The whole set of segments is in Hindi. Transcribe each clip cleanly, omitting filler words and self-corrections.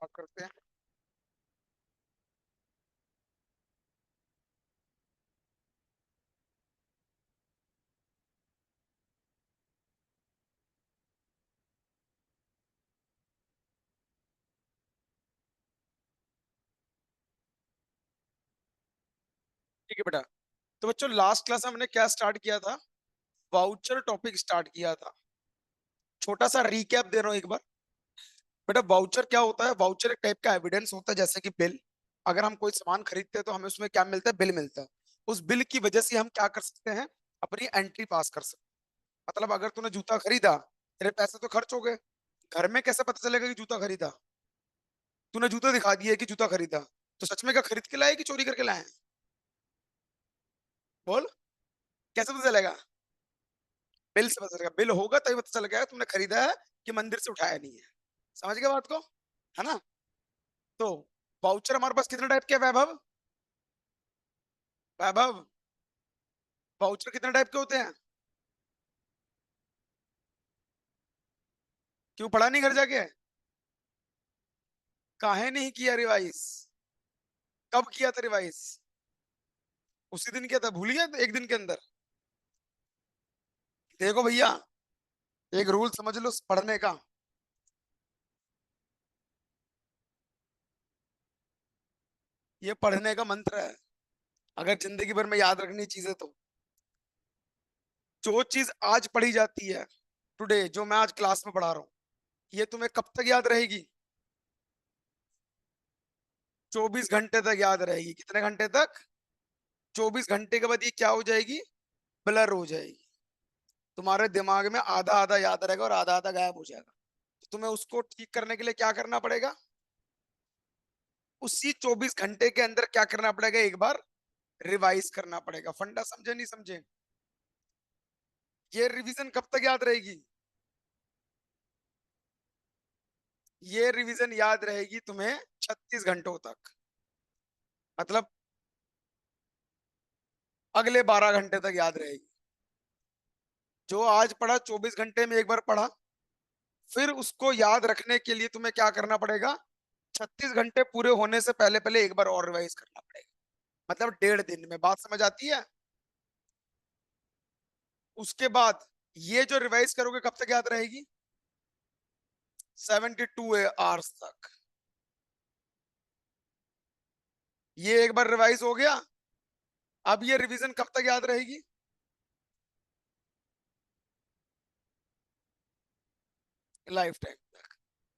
बात करते हैं। ठीक है बेटा। तो बच्चों लास्ट क्लास में हमने क्या स्टार्ट किया था? वाउचर टॉपिक स्टार्ट किया था। छोटा सा रीकैप दे रहा हूँ एक बार। बेटा वाउचर क्या होता है? वाउचर एक टाइप का एविडेंस होता है, जैसे कि बिल। अगर हम कोई सामान खरीदते हैं तो हमें उसमें क्या मिलता है? बिल मिलता है। उस बिल की वजह से हम क्या कर सकते हैं? अपनी एंट्री पास कर सकते हैं। मतलब अगर तूने जूता खरीदा, तेरे पैसे तो खर्च हो गए। घर में कैसे पता चलेगा कि जूता खरीदा? तूने जूता दिखा दिया कि जूता खरीदा, तो सच में क्या खरीद के लाए कि चोरी करके लाए हैं? बोल। कैसे पता चलेगा? बिल से पता चलेगा। बिल होगा तभी पता चलेगा तुमने खरीदा है कि मंदिर से उठाया नहीं है। समझ गए बात को? है ना? तो वाउचर हमारे पास कितने टाइप के हैं, वैभव? वैभव, वाउचर कितने टाइप के होते हैं? क्यों पढ़ा नहीं घर जाके? काहे नहीं किया रिवाइज? कब किया था रिवाइज? उसी दिन किया था, भूल गया एक दिन के अंदर? देखो भैया, एक रूल समझ लो पढ़ने का। ये पढ़ने का मंत्र है। अगर जिंदगी भर में याद रखनी चीजें तो जो चीज आज पढ़ी जाती है, टुडे जो मैं आज क्लास में पढ़ा रहा हूँ, ये तुम्हें कब तक याद रहेगी? 24 घंटे तक याद रहेगी। कितने घंटे तक? 24 घंटे के बाद ये क्या हो जाएगी? ब्लर हो जाएगी। तुम्हारे दिमाग में आधा आधा याद रहेगा और आधा आधा गायब हो जाएगा। तो तुम्हें उसको ठीक करने के लिए क्या करना पड़ेगा? उसी 24 घंटे के अंदर क्या करना पड़ेगा? एक बार रिवाइज करना पड़ेगा। फंडा समझे नहीं समझे? ये रिवीजन कब तक याद रहेगी? ये रिवीजन याद रहेगी तुम्हें 36 घंटों तक। मतलब अगले 12 घंटे तक याद रहेगी। जो आज पढ़ा 24 घंटे में एक बार पढ़ा, फिर उसको याद रखने के लिए तुम्हें क्या करना पड़ेगा? 36 घंटे पूरे होने से पहले पहले एक बार और रिवाइज करना पड़ेगा। मतलब 1.5 दिन में। बात समझ आती है? उसके बाद ये जो रिवाइज करोगे कब तक याद रहेगी? 72 आवर्स तक। ये एक बार रिवाइज हो गया। अब ये रिवीजन कब तक याद रहेगी? लाइफ टाइम तक।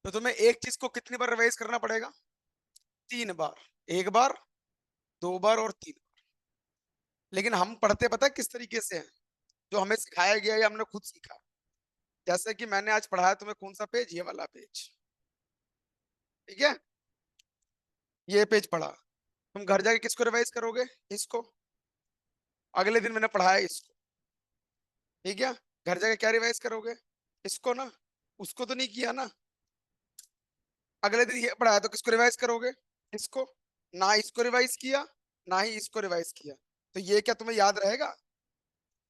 तो तुम्हें एक चीज को कितनी बार रिवाइज करना पड़ेगा? 3 बार। एक बार, 2 बार और 3 बार। लेकिन हम पढ़ते पता है किस तरीके से हैं? जो हमें सिखाया गया है, हमने खुद सीखा। जैसे कि मैंने आज पढ़ाया तुम्हें कौन सा पेज? ये वाला पेज। ठीक है? ये पेज पढ़ा। तुम घर जाके किसको रिवाइज करोगे? इसको। अगले दिन मैंने पढ़ाया इसको। ठीक है? घर जाके क्या रिवाइज करोगे? इसको ना। उसको तो नहीं किया ना। अगले दिन ये पढ़ाया तो किसको रिवाइज करोगे? इसको। ना इसको रिवाइज किया, ना ही इसको रिवाइज किया। तो ये क्या तुम्हें याद रहेगा?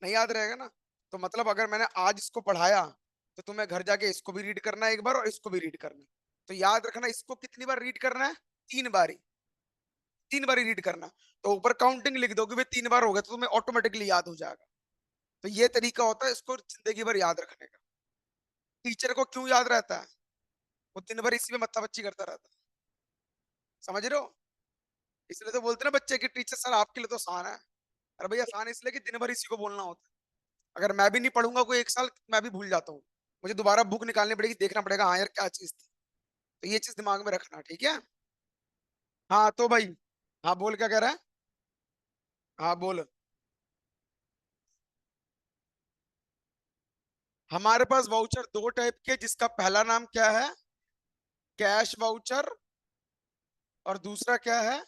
नहीं याद रहेगा ना। तो मतलब अगर मैंने आज इसको पढ़ाया, तो तुम्हें घर जाके इसको भी रीड करना है एक बार और इसको भी रीड करना है। तो याद रखना, इसको कितनी बार रीड करना है? 3 बार। 3 बार रीड करना। तो ऊपर काउंटिंग लिख दोगे भाई, 3 बार हो गया तो तुम्हें ऑटोमेटिकली याद हो जाएगा। तो ये तरीका होता है इसको जिंदगी भर याद रखने का। टीचर को क्यों याद रहता है? वो दिन भर इसी में मत्था बच्ची करता रहता है। समझ रहे हो? इसलिए तो बोलते हैं ना बच्चे की टीचर सर आपके लिए तो आसान है। अरे भैया आसान इसलिए कि दिन भर इसी को बोलना होता है। अगर मैं भी नहीं पढ़ूंगा कोई एक साल, मैं भी भूल जाता हूँ। मुझे दोबारा बुक निकालनी पड़ेगी, देखना पड़ेगा हाँ यार क्या चीज थी। तो ये चीज दिमाग में रखना, ठीक है? हाँ तो भाई। हाँ बोल, क्या कह रहा है? हाँ बोल। हमारे पास वाउचर दो टाइप के, जिसका पहला नाम क्या है? Cash voucher. और दूसरा क्या है?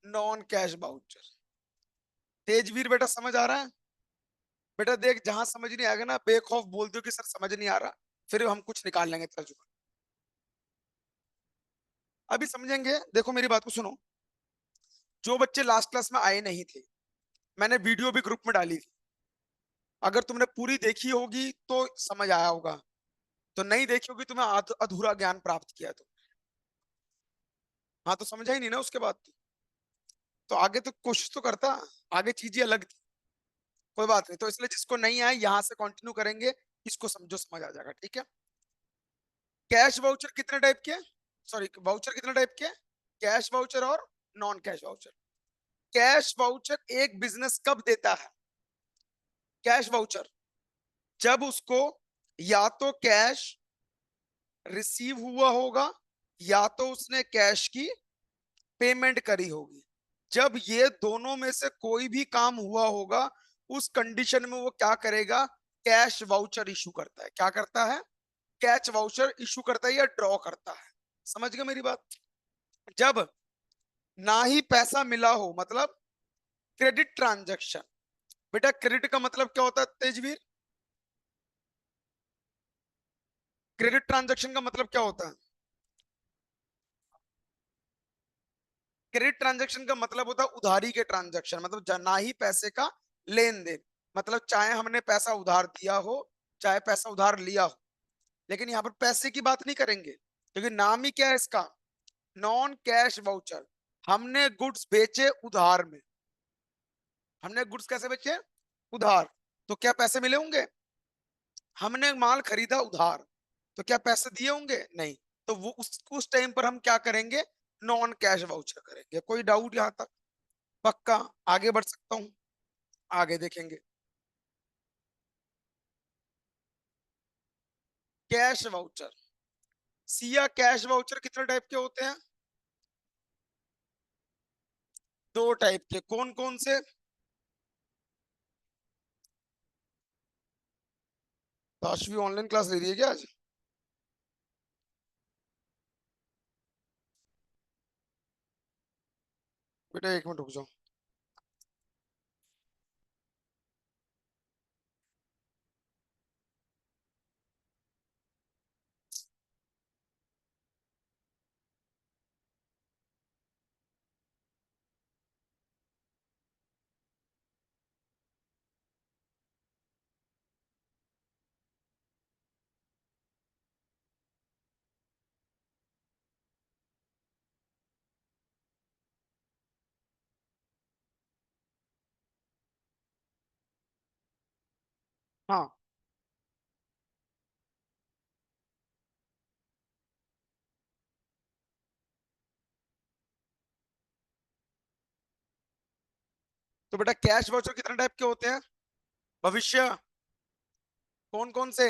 Non cash voucher. तेजवीर बेटा समझ आ रहा है? बेटा देख, जहां समझ नहीं आएगा ना बेखौफ बोल दो कि सर समझ नहीं आ रहा। फिर हम कुछ निकाल लेंगे तर्जुमा। अभी समझेंगे, देखो मेरी बात को सुनो। जो बच्चे लास्ट क्लास में आए नहीं थे, मैंने वीडियो भी ग्रुप में डाली थी। अगर तुमने पूरी देखी होगी तो समझ आया होगा। तो नहीं देखी होगी तो मैं अधूरा ज्ञान प्राप्त किया। तो हाँ तो समझा ही नहीं ना उसके बाद। तो आगे तो कोशिश तो करता, आगे चीजें अलग थी। कोई बात नहीं, तो इसलिए जिसको नहीं आए यहाँ से कंटिन्यू करेंगे, इसको समझो, समझ आ जाएगा, ठीक है। कैश वाउचर कितने टाइप के, सॉरी वाउचर कितने टाइप के, कैश वाउचर और non cash voucher. Cash voucher एक बिजनेस कब देता है, कैश वाउचर, जब उसको या तो कैश रिसीव हुआ होगा या तो उसने कैश की पेमेंट करी होगी। जब ये दोनों में से कोई भी काम हुआ होगा, उस कंडीशन में वो क्या करेगा, कैश वाउचर इशू करता है। क्या करता है, कैश वाउचर इशू करता है या ड्रॉ करता है। समझ गए मेरी बात। जब ना ही पैसा मिला हो, मतलब क्रेडिट ट्रांजैक्शन। बेटा क्रेडिट का मतलब क्या होता है तेजवीर, क्रेडिट ट्रांजैक्शन का मतलब क्या होता है। क्रेडिट ट्रांजैक्शन का मतलब होता है उधारी के ट्रांजैक्शन, मतलब ना ही पैसे का लेन देन। मतलब चाहे हमने पैसा उधार दिया हो, चाहे पैसा उधार लिया हो, लेकिन यहाँ पर पैसे की बात नहीं करेंगे, क्योंकि नाम ही क्या है इसका, नॉन कैश वाउचर। हमने गुड्स बेचे उधार में, हमने गुड्स कैसे बेचे, उधार। तो क्या पैसे मिले होंगे, हमने माल खरीदा उधार, तो क्या पैसे दिए होंगे, नहीं। तो वो उस टाइम पर हम क्या करेंगे, नॉन कैश वाउचर करेंगे। कोई डाउट यहाँ तक, पक्का। आगे बढ़ सकता हूँ, आगे देखेंगे। Cash voucher, Siya cash voucher कितने टाइप के होते हैं, दो टाइप के। कौन कौन से, ताशवी ऑनलाइन क्लास ले रही है क्या आज। बेटा एक मिनट रुक जाओ। हाँ तो बेटा कैश वाउचर कितने टाइप के होते हैं, भविष्य, कौन कौन से,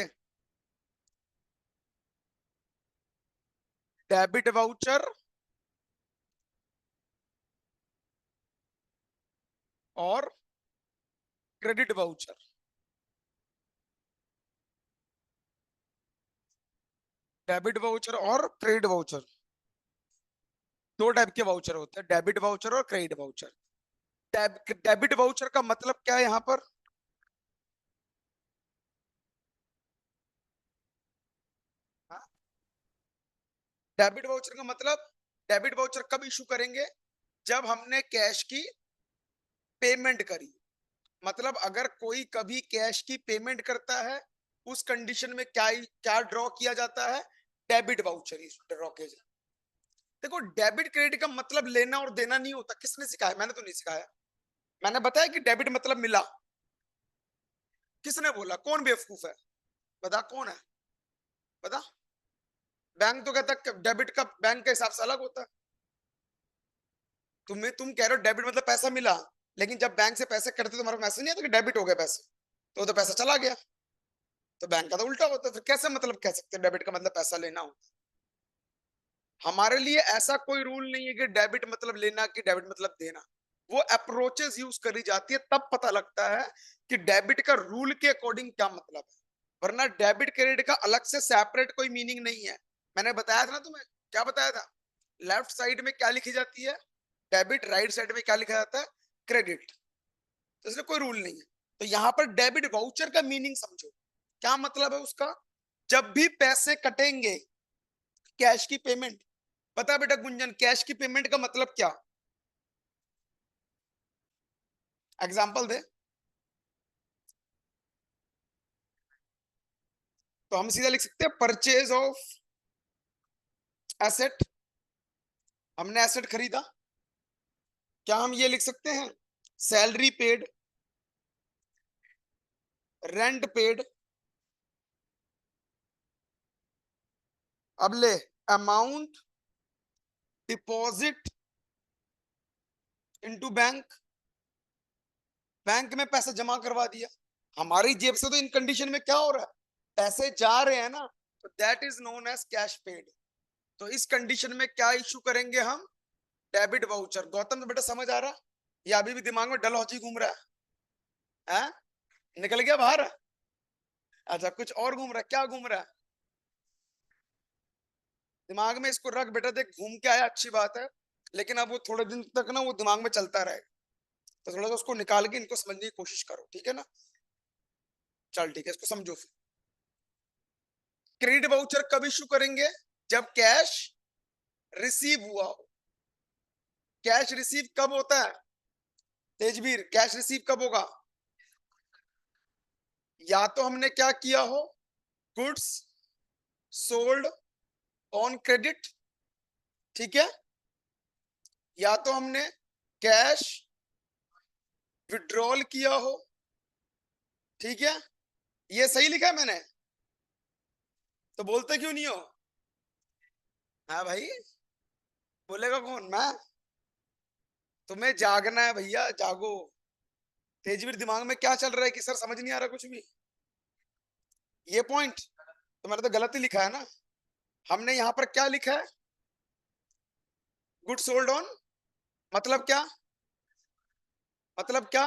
डेबिट वाउचर और क्रेडिट वाउचर। डेबिट वाउचर और क्रेडिट वाउचर, दो टाइप के वाउचर होते हैं, डेबिट वाउचर और क्रेडिट वाउचर। डेबिट वाउचर का मतलब क्या है यहाँ पर, डेबिट वाउचर का मतलब, डेबिट वाउचर कब इशू करेंगे, जब हमने कैश की पेमेंट करी। मतलब अगर कोई कभी कैश की पेमेंट करता है, उस कंडीशन में क्या क्या ड्रॉ किया जाता है, डेबिट वाउचर ड्रॉ किया जाता है। देखो डेबिट क्रेडिट का मतलब लेना और देना नहीं होता, किसने सिखाया, मैंने तो नहीं सिखाया। मैंने बताया कि डेबिट मतलब मिला, किसने बोला, कौन बेवकूफ है, बता कौन है, बता। बैंक तो कहता है डेबिट का बैंक के हिसाब से अलग होता है। तुम कह रहे हो डेबिट मतलब पैसा मिला, लेकिन जब बैंक से पैसे कटते तुम्हारा मैसेज नहीं आता कि डेबिट हो गए पैसे, तो पैसा चला गया। तो बैंक का तो उल्टा होता है, फिर कैसे मतलब कह सकते हैं डेबिट का मतलब पैसा लेना हो। हमारे लिए ऐसा कोई रूल नहीं है कि डेबिट मतलब लेना कि डेबिट मतलब देना। वो अप्रोचेस यूज करी जाती है, तब पता लगता है कि डेबिट का रूल के अकॉर्डिंग क्या मतलब है। वरना डेबिट क्रेडिट का अलग से सेपरेट कोई मीनिंग नहीं है। मैंने बताया था ना तुम्हें, क्या बताया था, लेफ्ट साइड में क्या लिखी जाती है डेबिट, राइट साइड में क्या लिखा जाता है क्रेडिट। तो इसलिए कोई रूल नहीं है। तो यहाँ पर डेबिट वाउचर का मीनिंग समझो, क्या मतलब है उसका, जब भी पैसे कटेंगे, कैश की पेमेंट। पता बेटा गुंजन कैश की पेमेंट का मतलब क्या, एग्जांपल दे। तो हम सीधा लिख सकते हैं परचेज ऑफ एसेट, हमने एसेट खरीदा, क्या हम ये लिख सकते हैं सैलरी पेड, रेंट पेड, अब ले amount deposit into bank, bank में पैसा जमा करवा दिया। हमारी जेब से तो इन कंडीशन में क्या हो रहा है, पैसे जा रहे हैं ना, तो that is known as cash paid. तो इस कंडीशन में क्या इशू करेंगे हम, डेबिट वाउचर। गौतम तो बेटा समझ आ रहा, या अभी भी दिमाग में डलहौजी घूम रहा है? निकल गया बाहर? अच्छा कुछ और घूम रहा है, क्या घूम रहा है दिमाग में? इसको रख बेटा, देख घूम के आया अच्छी बात है, लेकिन अब वो थोड़े दिन तक ना वो दिमाग में चलता रहेगा, तो थोड़ा सा उसको निकाल के इनको समझने की कोशिश करो, ठीक है ना? चल ठीक है, इसको समझो फिर। क्रेडिट वाउचर कब इशू करेंगे, जब कैश रिसीव हुआ हो। कैश रिसीव कब होता है तेजवीर, कैश रिसीव कब होगा? या तो हमने क्या किया हो, गुड्स सोल्ड ऑन क्रेडिट, ठीक है, या तो हमने कैश विड्रॉल किया हो, ठीक है। ये सही लिखा है मैंने? तो बोलते क्यों नहीं हो? हाँ भाई, बोलेगा कौन, मैं? तुम्हें जागना है भैया, जागो। तेजवीर दिमाग में क्या चल रहा है कि सर समझ नहीं आ रहा कुछ भी? ये पॉइंट तो मैंने तो गलत ही लिखा है ना। हमने यहाँ पर क्या लिखा है, गुड सोल्ड ऑन, मतलब क्या, मतलब क्या,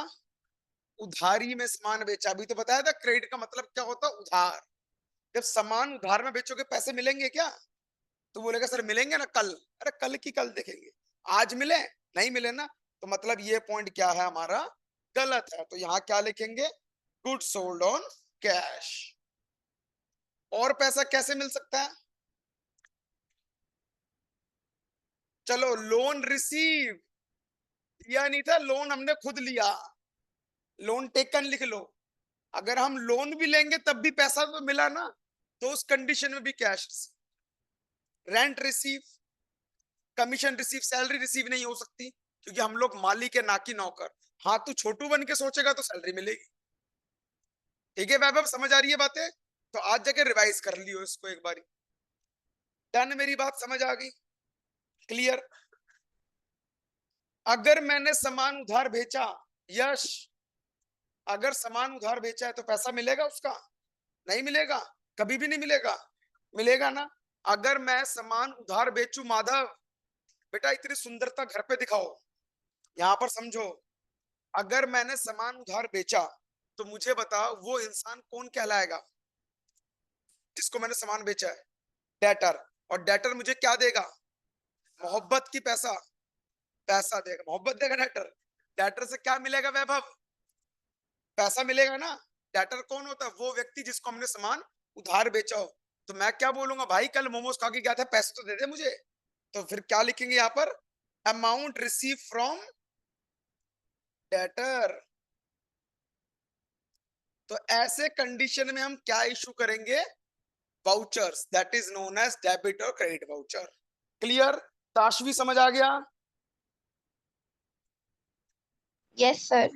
उधारी में सामान बेचा। अभी तो बताया था क्रेडिट का मतलब क्या होता है, उधार। जब सामान उधार में बेचोगे पैसे मिलेंगे क्या? तो बोलेगा सर मिलेंगे ना कल। अरे कल की कल देखेंगे, आज मिले नहीं मिले ना, तो मतलब ये पॉइंट क्या है हमारा, गलत है। तो यहाँ क्या लिखेंगे, गुड सोल्ड ऑन कैश। और पैसा कैसे मिल सकता है, चलो लोन रिसीव, दिया नहीं था लोन, हमने खुद लिया, लोन टेकन लिख लो। अगर हम लोन भी लेंगे तब भी पैसा तो मिला ना, तो उस कंडीशन में भी cash. Rent receive, commission receive, salary receive नहीं हो सकती, क्योंकि हम लोग मालिक है ना कि नौकर। हाँ तू छोटू बन के सोचेगा तो सैलरी मिलेगी। ठीक है वैभव, समझ आ रही है बातें? तो आज जाके रिवाइज कर लियो इसको एक बारी। डन, मेरी बात समझ आ गई, क्लियर? अगर मैंने सामान उधार बेचा, यश, अगर सामान उधार बेचा है तो पैसा मिलेगा उसका? नहीं मिलेगा, कभी भी नहीं मिलेगा। मिलेगा ना? अगर मैं सामान उधार बेचू, माधव बेटा इतनी सुंदरता घर पे दिखाओ, यहां पर समझो। अगर मैंने सामान उधार बेचा, तो मुझे बता वो इंसान कौन कहलाएगा जिसको मैंने सामान बेचा है? डेटर। और डेटर मुझे क्या देगा, मोहब्बत की पैसा, पैसा देगा, मोहब्बत देगा डेटर। डेटर से क्या मिलेगा वैभव, पैसा मिलेगा ना। डेटर कौन होता है, वो व्यक्ति जिसको हमने सामान उधार बेचा हो। तो मैं क्या बोलूंगा, भाई कल मोमोज खा के गया था, पैसे तो दे दे मुझे। तो फिर क्या लिखेंगे यहाँ पर, अमाउंट रिसीव फ्रॉम डेटर। तो ऐसे कंडीशन में हम क्या इशू करेंगे, vouchers, that is known as debit और क्रेडिट वाउचर। क्लियर? ताशवी समझ आ गया? Yes sir.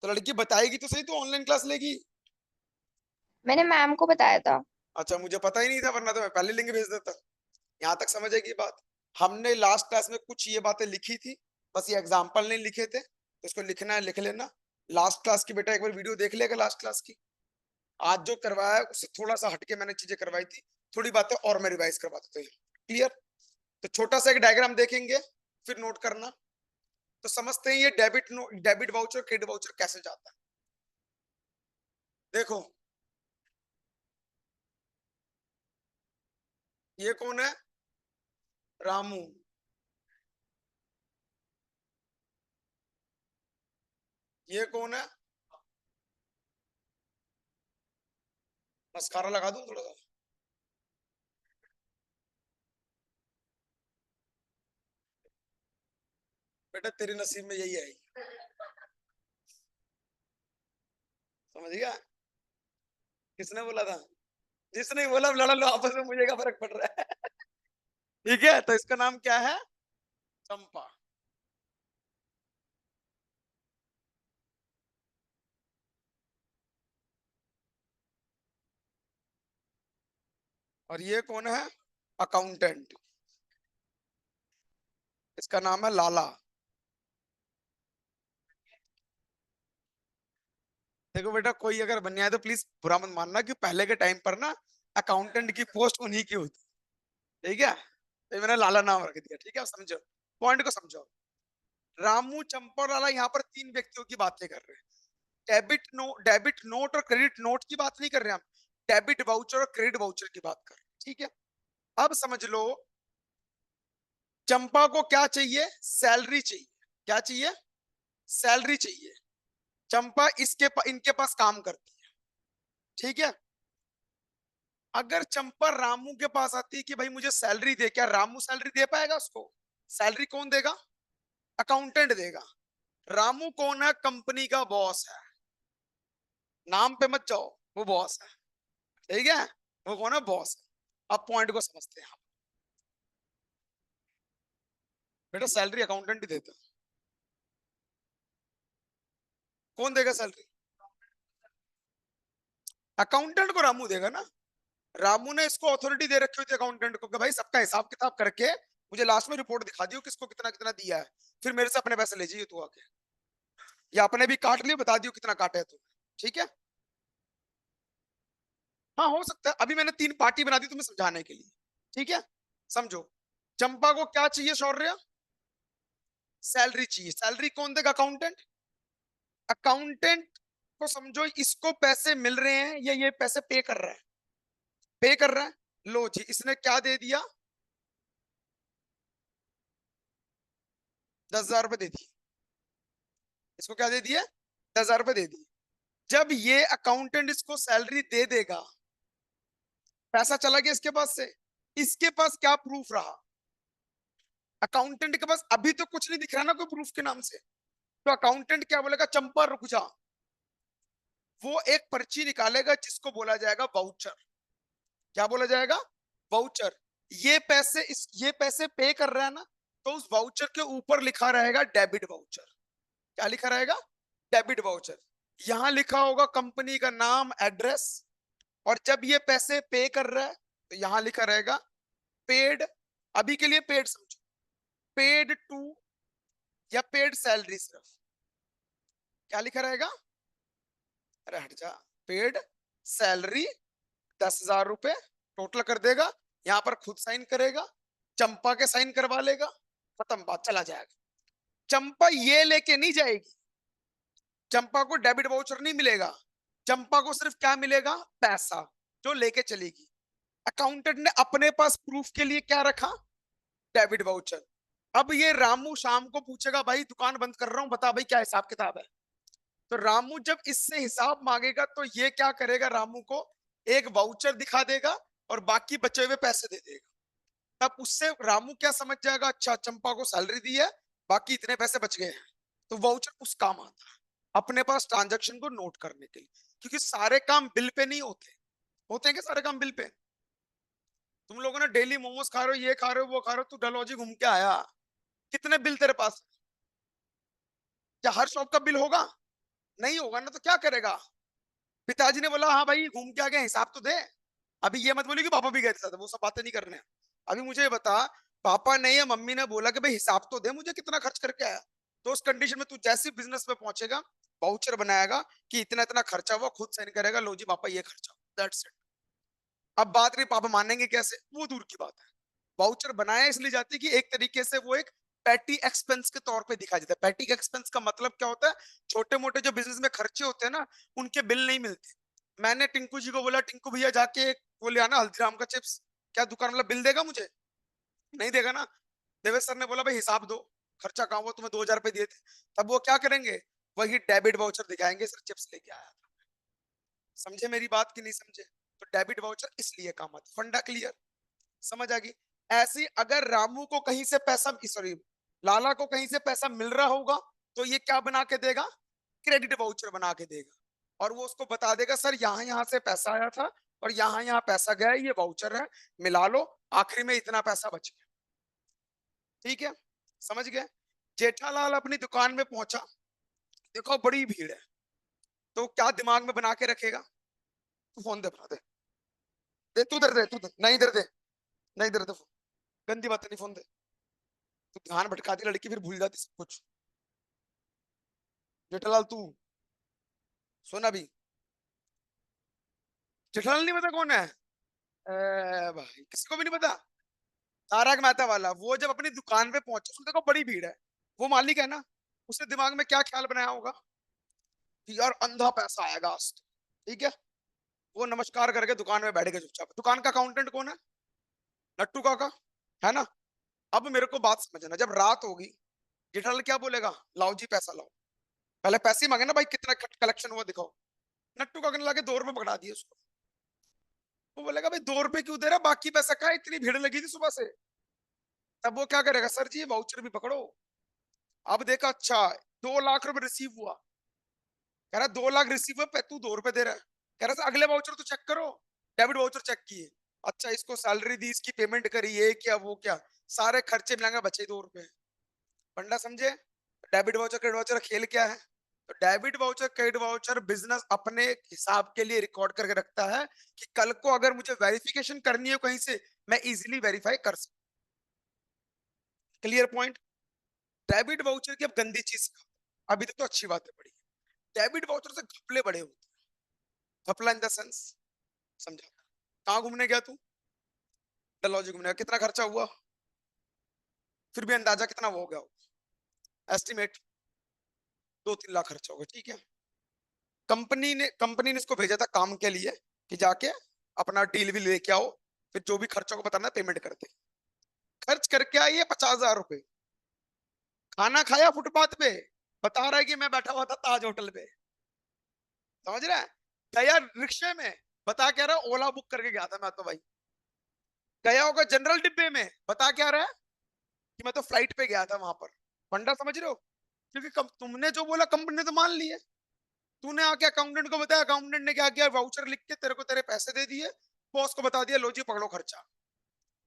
तो लड़की बताएगी तो सही, तो ऑनलाइन क्लास लेगी? मैंने मैम को बताया था। अच्छा मुझे पता ही नहीं था, वरना तो मैं पहले लिंक भेज देता। यहाँ तक समझेगी बात? हमने लास्ट क्लास में कुछ ये बातें लिखी थी, बस ये एग्जाम्पल नहीं लिखे थे, तो इसको लिखना है लिख लेना। लास्ट क्लास की बेटा एक बार वीडियो देख लेगा लास्ट क्लास की। आज जो करवाया है उससे थोड़ा सा हटके मैंने चीजें करवाई थी, थोड़ी बातें और मैं रिवाइज करवा देता हूँ। क्लियर? तो छोटा सा एक डायग्राम देखेंगे, फिर नोट करना। तो समझते हैं ये डेबिट वाउचर क्रेडिट वाउचर कैसे जाता है। देखो ये कौन है, रामू। ये कौन है, मस्कारा लगा दूं थोड़ा सा? बेटा तेरे नसीब में यही आई, समझ गया? किसने बोला था? जिसने बोला लड़ा लो आपस में, मुझे क्या फर्क पड़ रहा है। ठीक है, तो इसका नाम क्या है, चंपा। और ये कौन है? अकाउंटेंट। इसका नाम है लाला। देखो बेटा, कोई अगर बन जाए तो प्लीज बुरा मत मानना कि पहले के टाइम पर ना अकाउंटेंट की पोस्ट उन्हीं की होती। ठीक है, तो मैंने लाला नाम रख दिया। ठीक है, समझो, पॉइंट को समझो। रामू, चंपा और लाला यहाँ पर तीन व्यक्तियों की बातें कर रहे हैं। डेबिट नोट और क्रेडिट नोट की बात नहीं कर रहे हम, डेबिट वाउचर और क्रेडिट वाउचर की बात कर रहे हैं। ठीक है, अब समझ लो, चंपा को क्या चाहिए? सैलरी चाहिए। क्या चाहिए? सैलरी चाहिए। चंपा इनके पास काम करती है। ठीक है, अगर चंपा रामू के पास आती है कि भाई मुझे सैलरी दे, क्या रामू सैलरी दे पाएगा उसको? सैलरी कौन देगा? अकाउंटेंट देगा। रामू कौन है? कंपनी का बॉस है। नाम पे मत जाओ, वो बॉस है। ठीक है, वो कौन है? बॉस है। अब पॉइंट को समझते हैं। बेटा सैलरी अकाउंटेंट ही देता है। कौन देगा सैलरी? अकाउंटेंट को रामू देगा ना। रामू ने इसको अथॉरिटी दे रखी होती है अकाउंटेंट को कि भाई सबका हिसाब किताब करके मुझे लास्ट में रिपोर्ट दिखा दियो किसको कितना कितना दिया है, फिर मेरे से अपने पैसे ले जाइए तू आके, या अपने भी काट लियो, बता दियो कितना काटे है तू। ठीक है, हाँ हो सकता है, अभी मैंने तीन पार्टी बना दी तुम्हें समझाने के लिए। ठीक है, समझो, चंपा को क्या चाहिए शौर्य? सैलरी चाहिए। सैलरी कौन देगा? अकाउंटेंट। अकाउंटेंट को समझो इसको पैसे मिल रहे हैं या ये पैसे पे कर रहा है? पे कर रहा है। लो जी, इसने क्या दे दिया? 10,000 रुपए दे दिए। इसको क्या दे दिया? 10,000 रुपए दे दिए। जब ये अकाउंटेंट इसको सैलरी दे देगा, पैसा चला गया इसके पास से, इसके पास क्या प्रूफ रहा? अकाउंटेंट के पास अभी तो कुछ नहीं दिख रहा ना कोई प्रूफ के नाम से। तो अकाउंटेंट क्या बोलेगा? चंपा रुक जा। वो एक पर्ची निकालेगा जिसको बोला जाएगा वाउचर। क्या बोला जाएगा? वाउचर। ये पैसे पे कर रहा है ना, तो उस वाउचर के ऊपर लिखा रहेगा डेबिट वाउचर। क्या लिखा रहेगा? Debit voucher. यहां लिखा होगा कंपनी का नाम, एड्रेस। और जब ये पैसे पे कर रहा है तो यहां लिखा रहेगा पेड। अभी के लिए पेड समझो, पेड टू या पेड सैलरी सिर्फ। क्या लिखा रहेगा? अरे हट जा। पेड सैलरी 10,000 रुपए टोटल कर देगा, यहां पर खुद साइन करेगा, चंपा के साइन करवा लेगा, खत्म बात, चला जाएगा। चंपा ये लेके नहीं जाएगी, चंपा को डेबिट वाउचर नहीं मिलेगा, चंपा को सिर्फ क्या मिलेगा? पैसा, जो लेके चलेगी। अकाउंटेंट ने अपने पास प्रूफ के लिए क्या रखा? Debit voucher. अब ये रामू शाम को पूछेगा भाई दुकान बंद कर रहा हूं, बता भाई क्या हिसाब किताब है। तो रामू जब इससे हिसाब मांगेगा तो ये क्या करेगा? रामू को एक वाउचर दिखा देगा और बाकी बचे हुए पैसे दे देगा। तब उससे रामू क्या समझ जाएगा? अच्छा, चंपा को सैलरी दी है, बाकी इतने पैसे बच गए हैं। तो वाउचर उस काम आता है, अपने पास ट्रांजैक्शन को नोट करने के लिए। क्योंकि सारे काम बिल पे नहीं होते। होते हैं क्या सारे काम बिल पे? तुम लोगों ने डेली मोमोज खा रहे हो, ये खा रहे हो, वो खा रहे हो, तू डलहौजी घूम के आया, कितने बिल तेरे पास? क्या हर शॉप का बिल होगा? नहीं होगा ना, तो क्या करेगा? पिताजी ने बोला हाँ भाई घूम के आ गया, हिसाब तो दे। अभी ये मत बोली कि पापा भी गए थे साथ, वो सब बातें नहीं करने हैं। अभी मुझे ये बता, पापा ने या मम्मी ने बोला कि भाई हिसाब तो दे मुझे, कितना खर्च करके आया। तो उस कंडीशन में तू जैसे बिजनेस में पहुंचेगा, वाउचर बनाएगा कि इतना इतना खर्चा हुआ, खुद साइन करेगा, लो जी पापा ये खर्चा, दैट्स इट। अब बात रही पापा मानेंगे कैसे, वो दूर की बात है। वाउचर बनाया इसलिए जाती है कि एक तरीके से वो एक पैटी एक्सपेंस के तौर पे दिखा जाता है। पैटी एक्सपेंस का मतलब क्या होता है? छोटे मोटे जो बिजनेस में खर्चे होते हैं ना, उनके बिल नहीं मिलते। मैंने टिंकू जी को बोला, टिंकू भैया जाके वो ले आना हल्दीराम का चिप्स। क्या दुकान वाला बिल देगा मुझे? नहीं देगा ना। देवेश सर ने बोला भाई हिसाब दो, खर्चा कहाँ हुआ, तुम्हें 2,000 रुपए दिए थे। तब वो क्या करेंगे? वही डेबिट वाउचर दिखाएंगे, सर चिप्स लेके आया था। समझे मेरी बात की नहीं समझे? तो डेबिट वाउचर इसलिए काम आता, फंडा क्लियर? समझ आ गई? ऐसी अगर रामू को कहीं से पैसा, सॉरी, लाला को कहीं से पैसा मिल रहा होगा, तो ये क्या बना के देगा? क्रेडिट वाउचर बना के देगा। और वो उसको बता देगा सर यहाँ यहाँ से पैसा आया था और यहाँ यहाँ पैसा गया, ये वाउचर है, मिला लो, आखिरी में इतना पैसा बच गया। ठीक है, समझ गए? जेठालाल अपनी दुकान में पहुंचा, देखो बड़ी भीड़ है, तो क्या दिमाग में बना के रखेगा? तू फोन दे अपना, दे दे, तू इधर दे, तू दे, नहीं इधर दे, नहीं इधर दे फोन, गंदी बात नहीं, फोन दे। तू ध्यान भटकाती लड़की, फिर भूल जाती सब कुछ। जेठालाल तू सुन अभी, जेठालाल नहीं पता कौन है? भाई किसी को भी नहीं पता? तारक मेहता वाला। वो जब अपनी दुकान पे पहुंचा, उसने देखो बड़ी भीड़ है, वो मालिक है ना, उसने दिमाग में क्या ख्याल बनाया होगा कि यार अंधा पैसा आएगा आज तो। ठीक है, वो नमस्कार करके दुकान में बैठ गए चुपचाप। दुकान का अकाउंटेंट कौन है? नट्टू काका, है ना? अब मेरे को बात समझना, जब रात होगी, जेठालाल क्या बोलेगा? लाओ जी पैसा लाओ। पहले पैसे ही मांगे ना भाई, कितना कलेक्शन हुआ दिखाओ। नट्टू काका ने लाके 2 रुपए पकड़ा दिए उसको। वो बोलेगा भाई 2 रुपए क्यों दे रहा, बाकी पैसा कहा, इतनी भीड़ लगी थी सुबह से। तब वो क्या करेगा? सर जी वाउचर भी पकड़ो। अब देखा, अच्छा 2 लाख रुपए रिसीव हुआ। कह रहा 2 लाख रिसीव हुआ, तू 2 रुपए दे रहा है। कह रहा अगले वाउचर तो चेक करो। डेबिट वाउचर चेक किए, अच्छा इसको सैलरी दी, इसकी पेमेंट करी, ये क्या वो क्या, सारे खर्चे मिलाएंगे, बचे 2 रुपए। फंडा समझे? डेबिट वाउचर क्रेडिट वाउचर खेल क्या है? तो debit voucher credit voucher business अपने हिसाब के लिए रिकॉर्ड करके रखता है कि कल को अगर मुझे वेरिफिकेशन करनी है कहीं से, मैं इजीली वेरीफाई कर सकूं। Clear point? डेबिट वाउचर की अब गंदी चीज अभी तक तो अच्छी बातें पड़ी। डेबिट वाउचर से घपले बड़े होते हैं। घपला इन द सेंस, समझा? कहाँ घूमने गया तू? डलहौजी घूमने गया, कितना खर्चा हुआ? फिर भी अंदाजा कितना वो हो गया? एस्टिमेट 2-3 लाख खर्चा होगा, ठीक है। कंपनी ने इसको भेजा था काम के लिए कि जाके अपना डील भी लेके आओ, फिर जो भी खर्चों को बताना पेमेंट करते। खर्च करके आई है 50,000 रुपए। खाना खाया फुटपाथ पे, बता रहा है कि मैं बैठा हुआ था ताज होटल पे। समझ रहा है? गया रिक्शे में, बता क्या रहा, ओला बुक करके गया था मैं तो भाई। गया होगा जनरल डिब्बे में, बता क्या रहा है कि मैं तो फ्लाइट पे गया था वहां पर। फंडा समझ रहे हो? क्योंकि तुमने जो बोला कंपनी ने तो मान लिए। तूने आके अकाउंटेंट को बताया, अकाउंटेंट ने क्या किया, वाउचर लिख के तेरे को तेरे पैसे दे दिए, बॉस को बता दिया, लो जी पकड़ो खर्चा।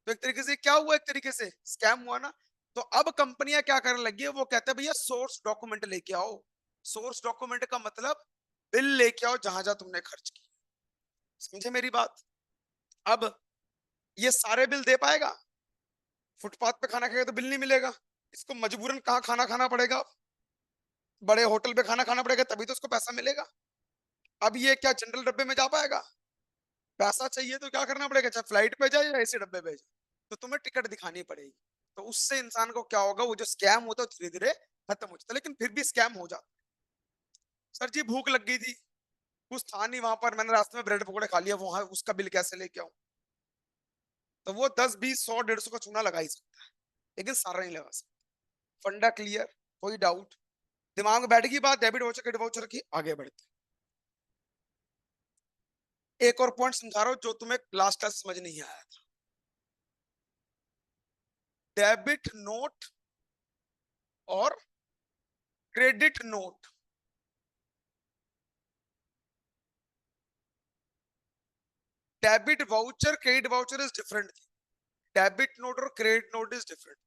तो एक तरीके से क्या हुआ? एक तरीके से स्कैम हुआ ना। तो अब कंपनियां क्या करने लगी है, वो कहते हैं भैया सोर्स डॉक्यूमेंट लेके आओ। सोर्स डॉक्यूमेंट का मतलब बिल लेके आओ जहां जहां तुमने खर्च की। समझे मेरी बात? अब ये सारे बिल दे पाएगा? फुटपाथ पे खाना खाएगा तो बिल नहीं मिलेगा, इसको मजबूरन कहाँ खाना खाना पड़ेगा, बड़े होटल पे खाना खाना पड़ेगा, तभी तो उसको पैसा मिलेगा। अब ये क्या जनरल डब्बे में जा पाएगा? पैसा चाहिए तो क्या करना पड़ेगा, चाहे फ्लाइट पे जाए या ऐसे डब्बे पे जाए, तो तुम्हें टिकट दिखानी पड़ेगी। तो उससे इंसान को क्या होगा, वो जो स्कैम होता है धीरे धीरे खत्म हो जाता है, लेकिन फिर भी स्कैम हो जाता है। सर जी भूख लग गई थी, कुछ था नहीं वहां पर, मैंने रास्ते में ब्रेड पकौड़े खा लिया, वहां उसका बिल कैसे लेके आऊं? तो वो 10, 20, 100, 150 का चूना लगा ही सकता है, लेकिन सारा नहीं लगा सकता। फंडा क्लियर? कोई डाउट? दिमाग में बैठ गई बात डेबिट वाउचर क्रेडिट वाउचर की? आगे बढ़ते एक और पॉइंट समझा रहा हूं जो तुम्हें लास्ट क्लास समझ नहीं आया था। डेबिट नोट और credit note, debit voucher credit voucher is different. Debit note और क्रेडिट नोट इज डिफरेंट।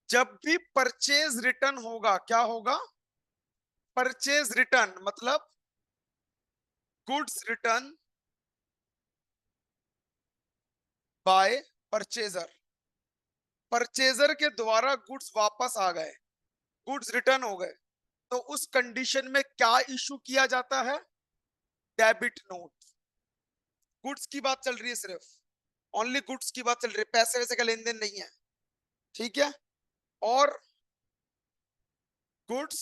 जब भी परचेज रिटर्न होगा, क्या होगा? परचेज रिटर्न मतलब goods return by purchaser. Purchaser के द्वारा गुड्स वापस आ गए, गुड्स रिटर्न हो गए, तो उस कंडीशन में क्या इशू किया जाता है? Debit note. गुड्स की बात चल रही है सिर्फ, ओनली गुड्स की बात चल रही है, पैसे वैसे का लेन देन नहीं है, ठीक है। और गुड्स,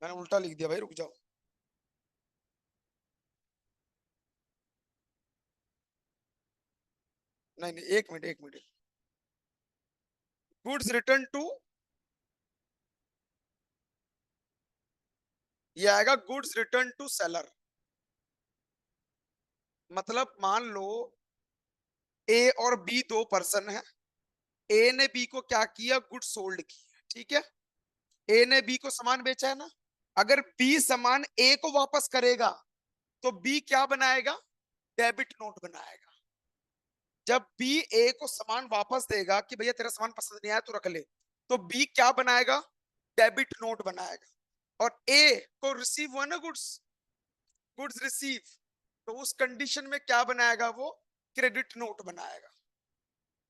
मैंने उल्टा लिख दिया भाई, रुक जाओ। नहीं नहीं, एक मिनट एक मिनट। गुड्स रिटर्न टू, ये आएगा गुड्स रिटर्न टू सेलर। मतलब मान लो ए और बी दो पर्सन है, ए ने बी को क्या किया, गुड सोल्ड किया, ठीक है। ए ने बी को सामान बेचा है ना, अगर बी सामान ए को वापस करेगा तो बी क्या बनाएगा? डेबिट नोट बनाएगा। जब बी ए को सामान वापस देगा कि भैया तेरा सामान पसंद नहीं आया तू रख ले, तो बी क्या बनाएगा? डेबिट नोट बनाएगा। और ए को रिसीव हुआ ना गुड्स, गुड्स रिसीव, तो उस कंडीशन में क्या बनाएगा? वो क्रेडिट नोट बनाएगा।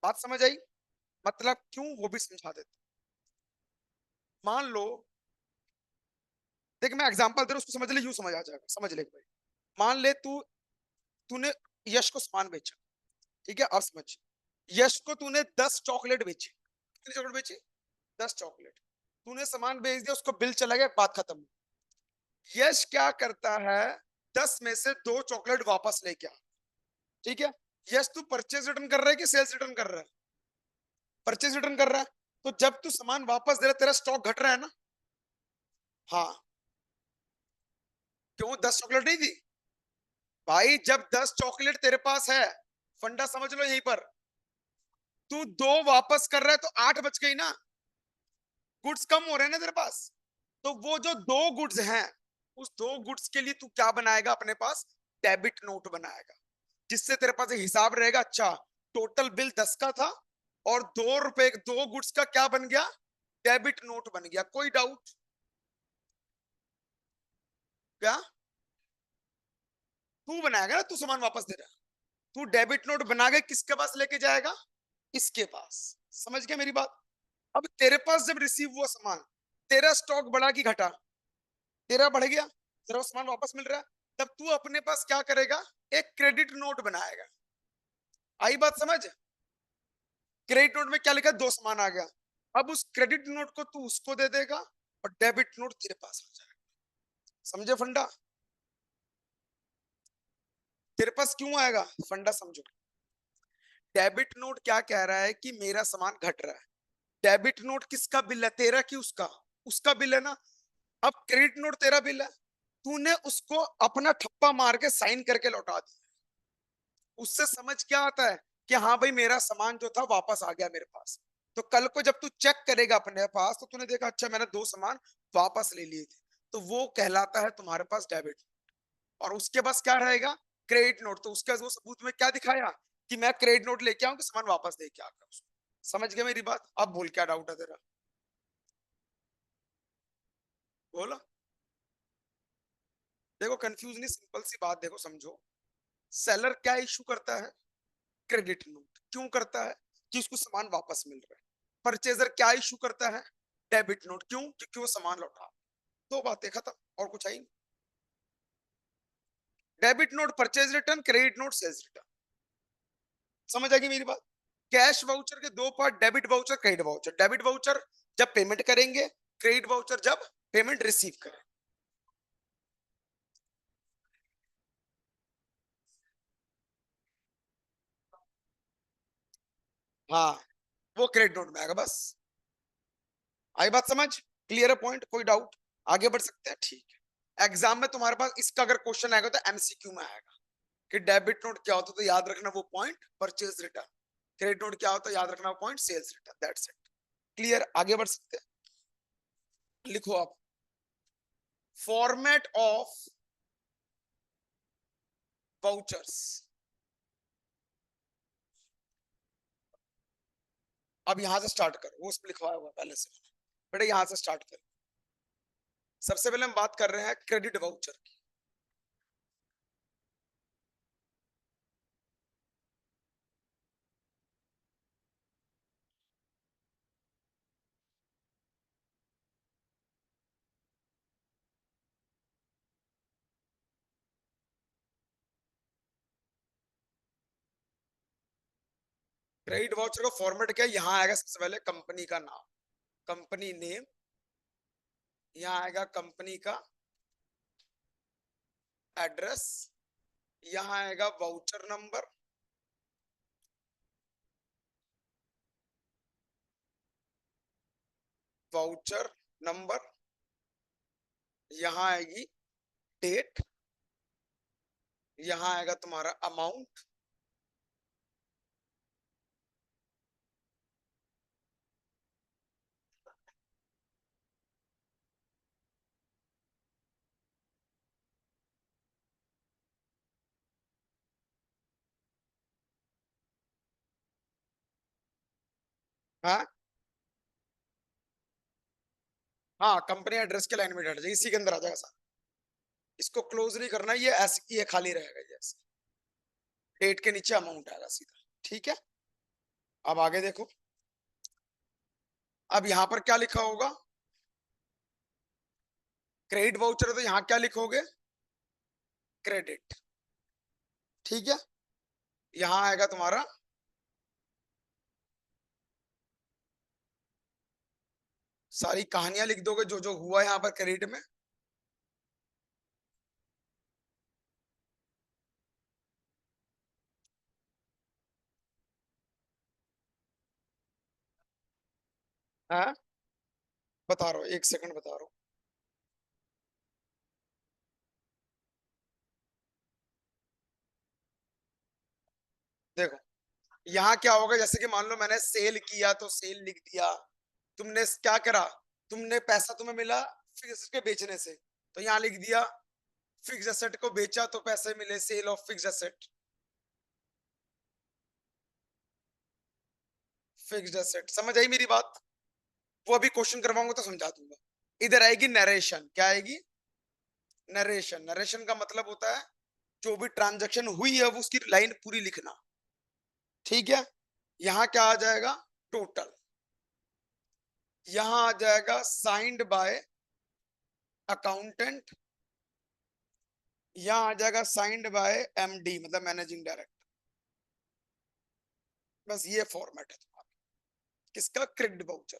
बात समझ आई? मतलब क्यों, वो भी समझा देते। मान लो, देख मैं एग्जांपल दे रहा हूं, उसको समझ ले, यूं समझ आ जाएगा, समझ ले भाई। मान ले तूने यश को सामान बेचा, ठीक है? अब समझ, यश को तूने 10 चॉकलेट बेची। कितनी चॉकलेट बेची? 10 चॉकलेट। तूने सामान बेच दिया, उसको बिल चला गया, बात खत्म। यश क्या करता है? 10 में से 2 चॉकलेट वापस लेके आ, ठीक है? यश तू परचेज रिटर्न कर रहा है कि सेल्स रिटर्न कर रहा है? परचेज रिटर्न कर रहा है। तो जब तू सामान वापस दे रहा है, तेरा स्टॉक घट रहा है ना? हाँ। क्यों? 10 चॉकलेट नहीं थी भाई? जब 10 चॉकलेट तेरे पास है, फंडा समझ लो यहीं पर, तू 2 वापस कर रहा है तो 8 बच गई ना? गुड्स कम हो रहे हैं ना तेरे पास। तो वो जो 2 गुड्स हैं, उस 2 गुड्स के लिए तू क्या बनाएगा अपने पास? डेबिट नोट बनाएगा, जिससे तेरे पास एक हिसाब रहेगा। अच्छा, टोटल बिल 10 का था और 2 रुपए 2 गुड्स का क्या बन गया? डेबिट नोट बन गया। कोई डाउट? क्या? तू बनाएगा ना, तू सामान वापस दे रहा है, तू डेबिट नोट बना के किसके पास लेके जाएगा? इसके पास। समझ गया मेरी बात? अब तेरे पास जब रिसीव हुआ सामान, तेरा स्टॉक बढ़ा कि घटा? तेरा बढ़ गया, तेरा सामान वापस मिल रहा है। तब तू अपने पास क्या करेगा? एक क्रेडिट नोट बनाएगा। आई बात समझ? क्रेडिट नोट में क्या लिखा? 2 सामान आ गया। अब उस क्रेडिट नोट को तू उसको दे देगा और डेबिट नोट तेरे पास आ जाएगा। समझे फंडा? तेरे पास क्यों आएगा? फंडा समझो। डेबिट नोट क्या कह रहा है कि मेरा सामान घट रहा है। डेबिट नोट किसका बिल है? तेरा कि उसका? उसका बिल है ना? अब क्रेडिट नोट तेरा बिल है, तूने उसको अपना ठप्पा मार के साइन करके लौटा दिया। उससे समझ क्या आता है? कि हाँ भाई, मेरा सामान जो था वापस आ गया मेरे पास। तो कल को जब तू चेक करेगा अपने पास, तो तूने देखा अच्छा मैंने 2 सामान वापस ले लिए थे, तो वो कहलाता है तुम्हारे पास डेबिट। और उसके पास क्या रहेगा? Credit note. तो उसका वो सबूत में क्या दिखाया? कि मैं क्रेडिट नोट लेके आऊं कि सामान वापस दे के आकर उसको। समझ गया मेरी बात? अब बोल, क्या डाउट है तेरा? बोलो। देखो कंफ्यूज नहीं, सिंपल सी बात देखो, समझो। सेलर क्या इशू करता है? Credit note. क्यों करता है? कि उसको सामान वापस मिल रहा है। परचेजर क्या इशू करता है? Debit note. क्यों? क्योंकि वो सामान लौटा। 2 बातें खत्म, और कुछ आई नहीं। Debit note purchase return, credit note sales return. समझ आ गई मेरी बात? कैश वाउचर के 2 part, debit voucher, credit voucher. Debit voucher जब पेमेंट करेंगे, क्रेडिट वाउचर जब पेमेंट रिसीव करें। हाँ, वो क्रेडिट नोट में आएगा बस। आई बात समझ? क्लियर है पॉइंट? कोई डाउट? आगे बढ़ सकते हैं, ठीक है। एग्जाम में तुम्हारे पास इसका अगर क्वेश्चन आएगा तो एमसीक्यू में आएगा कि डेबिट नोट क्या होता है, तो याद रखना वो point purchase return. Credit note क्या होता है, याद रखना वो point sales return. That's it. Clear? आगे बढ़ सकते हैं। लिखो आप, फॉर्मेट ऑफ वाउचर्स। अब यहां से स्टार्ट करो, वो उसमें लिखवाया हुआ पहले से। बेटा यहां से स्टार्ट करो। सबसे पहले हम बात कर रहे हैं क्रेडिट वाउचर की। क्रेडिट वाउचर का फॉर्मेट क्या है? यहां आएगा सबसे पहले कंपनी का नाम, कंपनी नेम। यहाँ आएगा कंपनी का एड्रेस। यहाँ आएगा वाउचर नंबर। Voucher number. यहाँ आएगी डेट। यहाँ आएगा तुम्हारा अमाउंट। हाँ हाँ, कंपनी एड्रेस के लाइन में डट जाए, इसी के अंदर आ जाएगा सर। इसको क्लोज नहीं करना, ये ऐसे ये खाली रहेगा, ये ऐसे डेट के नीचे अमाउंट आएगा सीधा। ठीक है, अब आगे देखो। अब यहाँ पर क्या लिखा होगा? क्रेडिट वाउचर है तो यहाँ क्या लिखोगे? क्रेडिट। ठीक है, यहाँ आएगा तुम्हारा सारी कहानियां लिख दोगे जो जो हुआ यहाँ पर क्रेडिट में। हाँ, बता रहा हूँ, एक सेकंड बता रहा हूँ। देखो, यहाँ क्या होगा, जैसे कि मान लो मैंने सेल किया तो सेल लिख दिया। तुमने क्या करा, तुमने पैसा तुम्हें मिला फिक्स के बेचने से, तो यहाँ लिख दिया फिक्स एसेट को बेचा तो पैसे मिले, sale of fix asset. Fixed asset, समझ आई मेरी बात? वो अभी क्वेश्चन करवाऊंगा तो समझा दूंगा। इधर आएगी नरेशन, क्या आएगी? नरेशन। नरेशन का मतलब होता है जो भी ट्रांजैक्शन हुई है वो उसकी लाइन पूरी लिखना। ठीक है, यहाँ क्या आ जाएगा? टोटल। यहाँ आ जाएगा साइंड बाय अकाउंटेंट। यहाँ आ जाएगा साइंड बाय एमडी, मतलब मैनेजिंग डायरेक्टर। बस ये फॉर्मेट है तुम्हारा किसका? Credit voucher.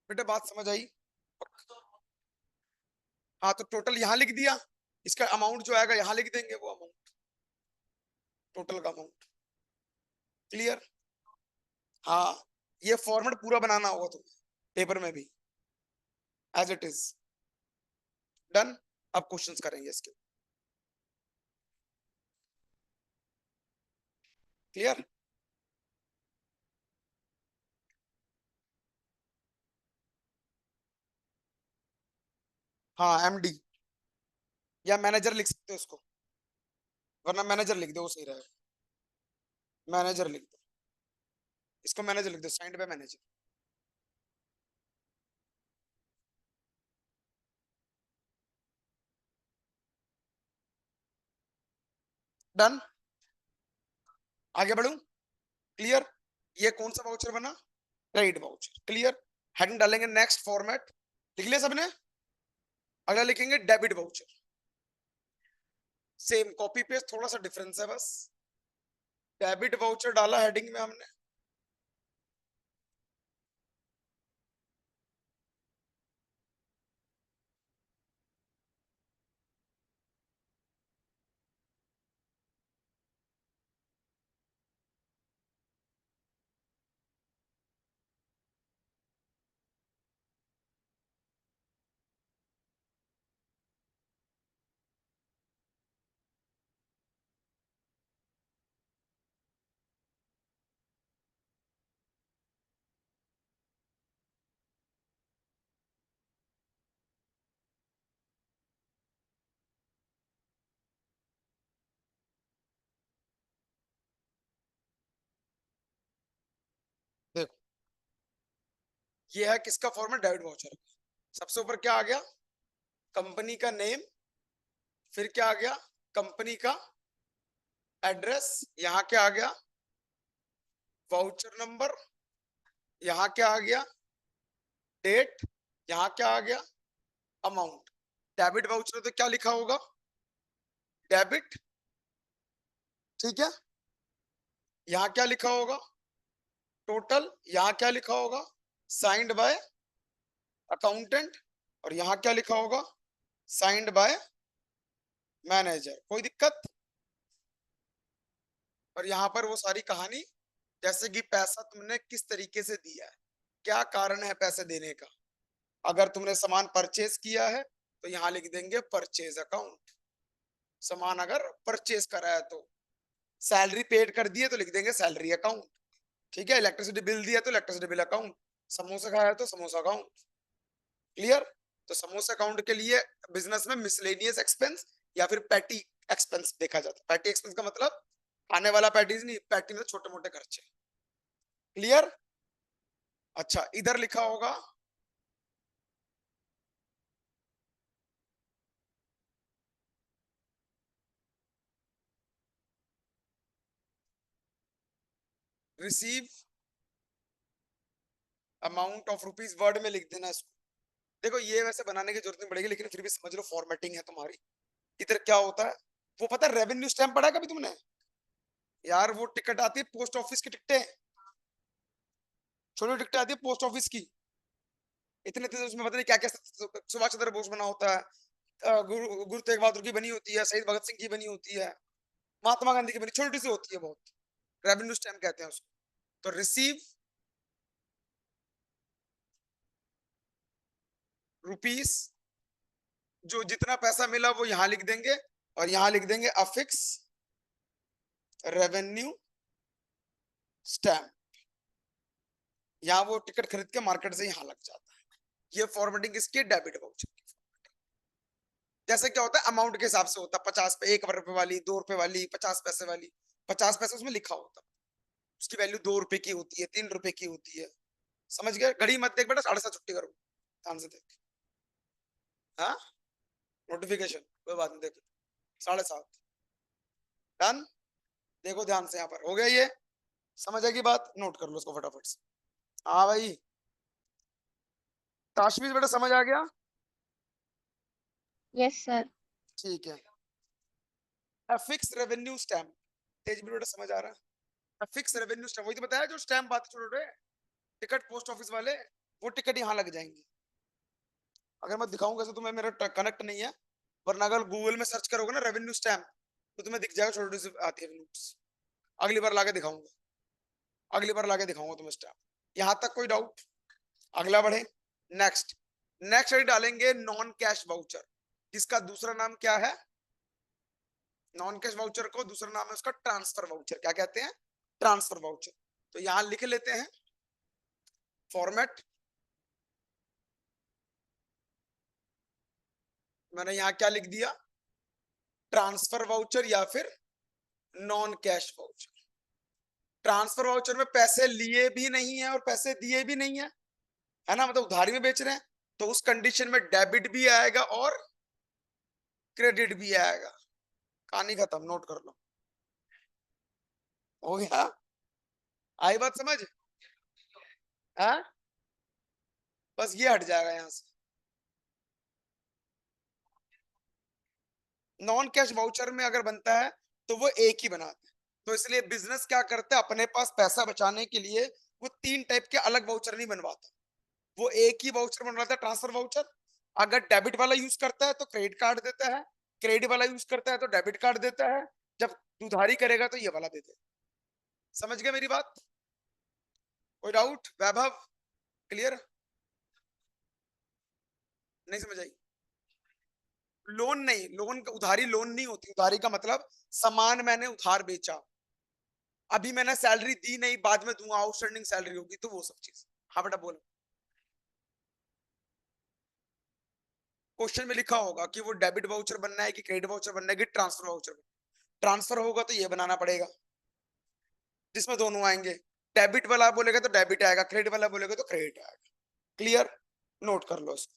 बेटा बात समझ आई? हाँ, तो टोटल यहाँ लिख दिया, इसका अमाउंट जो आएगा यहाँ लिख देंगे, वो अमाउंट, टोटल का अमाउंट। क्लियर? हाँ, ये फॉर्मेट पूरा बनाना होगा तुम्हें पेपर में भी, एज इट इज। डन। अब क्वेश्चंस करेंगे इसके। क्लियर? हाँ, एमडी या मैनेजर लिख सकते हो उसको, वरना मैनेजर लिख दो, वो सही रहेगा। मैनेजर लिख दो, इसको मैनेजर लिख दो, साइंड बाय मैनेजर। डन। आगे बढ़ू? क्लियर? ये कौन सा वाउचर बना? Credit voucher. क्लियर? हेडिंग डालेंगे नेक्स्ट फॉर्मेट। लिख लिया सबने? अगला लिखेंगे debit voucher. Same copy paste, थोड़ा सा डिफरेंस है बस। डेबिट वाउचर डाला हेडिंग में हमने। देखो, ये है किसका फॉर्मेट? Debit voucher. सबसे ऊपर क्या आ गया? कंपनी का नेम। फिर क्या आ गया? कंपनी का एड्रेस। यहाँ क्या आ गया? Voucher number. यहाँ क्या आ गया? डेट। यहाँ क्या आ गया? अमाउंट। डेबिट वाउचर तो क्या लिखा होगा? डेबिट। ठीक है, यहाँ क्या लिखा होगा? टोटल। यहाँ क्या लिखा होगा? Signed by accountant. और यहाँ क्या लिखा होगा? Signed by manager. कोई दिक्कत? और यहाँ पर वो सारी कहानी, जैसे कि पैसा तुमने किस तरीके से दिया है, क्या कारण है पैसे देने का। अगर तुमने सामान परचेज किया है तो यहाँ लिख देंगे परचेज अकाउंट। सामान अगर परचेज करा है तो, सैलरी पेड कर दी है तो लिख देंगे सैलरी अकाउंट। ठीक है, इलेक्ट्रिसिटी बिल दिया तो इलेक्ट्रिसिटी बिल अकाउंट। समोसा खाया तो समोसा अकाउंट। क्लियर? तो समोसा अकाउंट के लिए बिजनेस में मिसलेनियस एक्सपेंस या फिर पैटी एक्सपेंस देखा जाता है। पैटी एक्सपेंस का मतलब खाने वाला पैटीज नहीं, पैटी में छोटे मोटे खर्चे। क्लियर? अच्छा, इधर लिखा होगा receive amount of rupees, word में लिख देना इसको। देखो ये वैसे बनाने की जरूरत नहीं पड़ेगी, लेकिन फिर भी समझ लो फॉर्मेटिंग है तुम्हारी। इधर क्या होता है, वो पता है रेवेन्यू स्टैम्प पढ़ा कभी तुमने? यार वो टिकट आती है पोस्ट ऑफिस की टिकटें, छोटी टिकटें आती है पोस्ट ऑफिस की, इतने इतने उसमें पता नहीं क्या क्या, सुभाष चंद्र बोस बना होता है, गुरु तेग बहादुर की बनी होती है, शहीद भगत सिंह की बनी होती है, महात्मा गांधी की बनी, छोटी सी होती है बहुत, रेवेन्यू स्टैम्प कहते हैं उसको। तो रिसीव रुपीस, जो जितना पैसा मिला वो यहां लिख देंगे, और यहां लिख देंगे अफिक्स रेवेन्यू स्टैम्प। यहाँ वो टिकट खरीद के मार्केट से यहाँ लग जाता है। ये फॉर्मेटिंग इसकी डेबिट वाउचर की। जैसे क्या होता है अमाउंट के हिसाब से होता है, 50 पे, 1 रुपए वाली, 2 रुपए वाली, 50 पैसे वाली। 50 पैसे उसमें लिखा होता है, उसकी वैल्यू 2 रुपए की होती है, 3 रुपए की होती है। समझ गए? घड़ी मत देख बेटा, 7:30 छुट्टी करो, ध्यान से देख। हाँ, नोटिफिकेशन कोई बात नहीं, देखो 7:30 डन। देखो ध्यान से, यहाँ पर हो गया ये, समझ आएगी बात, नोट कर लो उसको फटाफट से। हाँ भाई, काश्मीर बेटा समझ आ गया? Yes sir. ठीक है। फिक्स रेवेन्यू स्टैम्प, तेज भी बेटा समझ आ रहा है? फिक्स रेवेन्यू स्टैम्प, वही तो बताया जो स्टैम्प आते छोटे छोटे टिकट पोस्ट ऑफिस वाले, वो टिकट यहाँ लग जाएंगे। अगर मैं दिखाऊंगा तो तुम्हें मेरा कनेक्ट नहीं है, वरना अगर गूगल में सर्च करोगे ना रेवेन्यू स्टैम्प, तो तुम्हें दिख जाएगा, छोटी सी आती है नोट्स। अगली बार लाके दिखाऊंगा, अगली बार लाके दिखाऊंगा तुम्हें स्टैम्प। यहाँ तक कोई डाउट? अगला बढ़े, नेक्स्ट। नेक्स्ट डालेंगे नॉन कैश वाउचर, जिसका दूसरा नाम क्या है? नॉन कैश वाउचर को दूसरा नाम है उसका ट्रांसफर वाउचर। क्या कहते हैं? Transfer voucher. तो यहां लिख लेते हैं फॉर्मेट, मैंने यहां क्या लिख दिया, ट्रांसफर वाउचर या फिर non cash voucher. Transfer voucher में पैसे लिए भी नहीं है और पैसे दिए भी नहीं है ना, मतलब उधारी में बेच रहे हैं, तो उस कंडीशन में डेबिट भी आएगा और क्रेडिट भी आएगा। कहानी खत्म, नोट कर लो। हो गया? आई बात समझ? हाँ, बस ये हट जाएगा यहां से। नॉन कैश वाउचर में अगर बनता है तो वो एक ही बनाते हैं, तो इसलिए बिजनेस क्या करते हैं, अपने पास पैसा बचाने के लिए वो 3 टाइप के अलग वाउचर नहीं बनवाता, वो एक ही वाउचर बनवाता है, ट्रांसफर वाउचर। अगर डेबिट वाला यूज करता है तो क्रेडिट कार्ड देता है, क्रेडिट वाला यूज करता है तो डेबिट कार्ड देता है, जब उधारी करेगा तो ये वाला देते हैं। समझ गए मेरी बात? कोई डाउट वैभव? क्लियर? नहीं समझ आई? लोन नहीं, लोन उधारी लोन नहीं होती, उधारी का मतलब सामान मैंने उधार बेचा, अभी मैंने सैलरी दी नहीं, बाद में दूंगा, आउटस्टैंडिंग सैलरी होगी, तो वो सब चीज। हाँ बेटा बोलो। क्वेश्चन में लिखा होगा कि वो डेबिट वाउचर बनना है कि क्रेडिट वाउचर बनना है कि ट्रांसफर वाउचर। ट्रांसफर होगा तो ये बनाना पड़ेगा, जिसमें दोनों आएंगे। डेबिट वाला बोलेगा तो डेबिट आएगा, क्रेडिट वाला बोलेगा तो क्रेडिट आएगा। क्लियर? नोट कर लो इसको।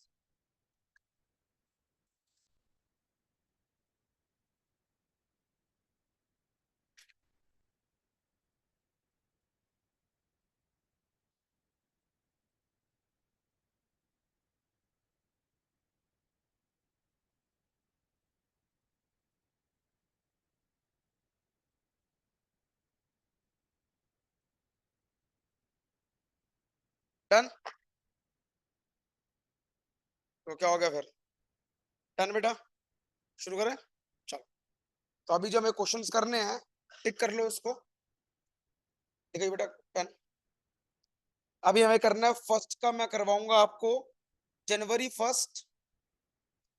डन? तो क्या हो गया फिर? डन बेटा, शुरू करें? चलो, तो अभी जो हमें क्वेश्चंस करने हैं, टिक कर लो इसको। ठीक है बेटा, पेन। अभी हमें करना है फर्स्ट का, मैं करवाऊंगा आपको जनवरी 1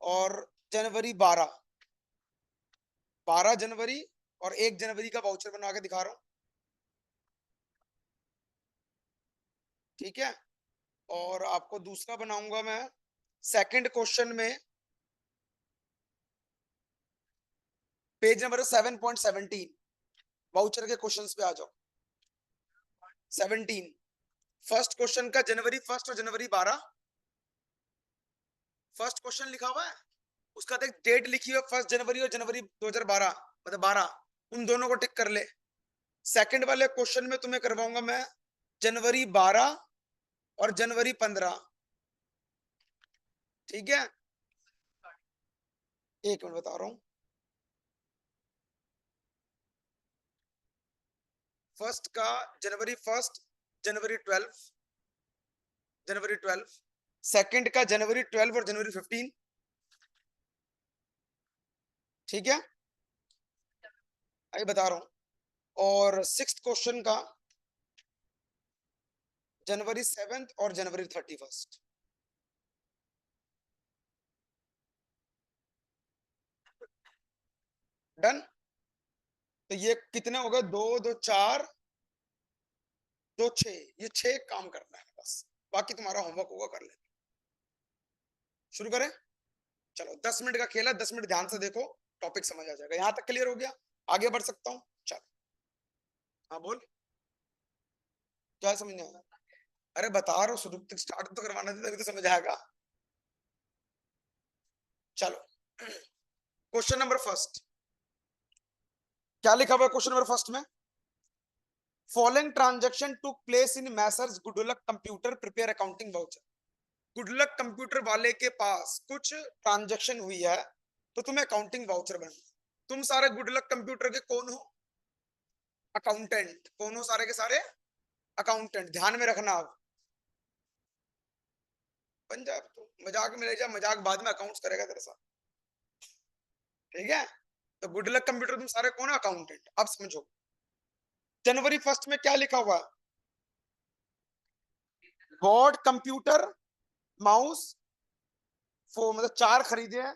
और जनवरी 12, 12 जनवरी और 1 जनवरी का वाउचर बना के दिखा रहा हूँ। ठीक है, और आपको दूसरा बनाऊंगा मैं सेकंड क्वेश्चन में, पेज नंबर 7.17, वाउचर के क्वेश्चंस पे आ जाओ। 17। फर्स्ट क्वेश्चन का जनवरी 1 और जनवरी 12। फर्स्ट क्वेश्चन लिखा हुआ है, उसका देख डेट लिखी हुई है 1 जनवरी और जनवरी 2012, मतलब 12, उन दोनों को टिक कर ले। सेकंड वाले क्वेश्चन में तुम्हें करवाऊंगा मैं जनवरी 12 और जनवरी 15। ठीक है, एक मिनट बता रहा हूं। फर्स्ट का जनवरी 1, जनवरी 12, जनवरी 12। सेकंड का जनवरी 12 और जनवरी 15। ठीक है, अभी बता रहा हूं। और सिक्स्थ क्वेश्चन का जनवरी 7 और जनवरी 31। डन। तो ये कितने हो गए, 2 2 4 2 6, ये 6 काम करना है बस, बाकी तुम्हारा होमवर्क होगा, कर ले। शुरू करें, चलो 10 मिनट का खेल है, 10 मिनट ध्यान से देखो, टॉपिक समझ आ जाएगा। यहां तक क्लियर हो गया, आगे बढ़ सकता हूँ? चलो, हाँ बोल, क्या समझ नहीं आया? अरे बता रहा हूँ, शुरू तक स्टार्ट तो करवाना था, तभी तो समझ आएगा। चलो, क्वेश्चन नंबर फर्स्ट, क्या लिखा हुआ है क्वेश्चन नंबर फर्स्ट में? Following transaction took place in Messrs good luck computer prepare accounting voucher. Good luck computer वाले के पास कुछ ट्रांजैक्शन हुई है, तो तुम्हें अकाउंटिंग वाउचर बनना। तुम सारे गुडलक कंप्यूटर के कौन हो? अकाउंटेंट। कौन हो सारे के सारे? अकाउंटेंट। ध्यान में रखना, अब पंजाब तो मजाक में ले जा, मजाक बाद में अकाउंट्स करेगा तेरे साथ। ठीक है, तो गुडलक कंप्यूटर तुम सारे कौन है? अकाउंटेंट। अब समझो, जनवरी 1 में क्या लिखा हुआ? बोर्ड, कंप्यूटर, माउस, मतलब 4 खरीदे हैं।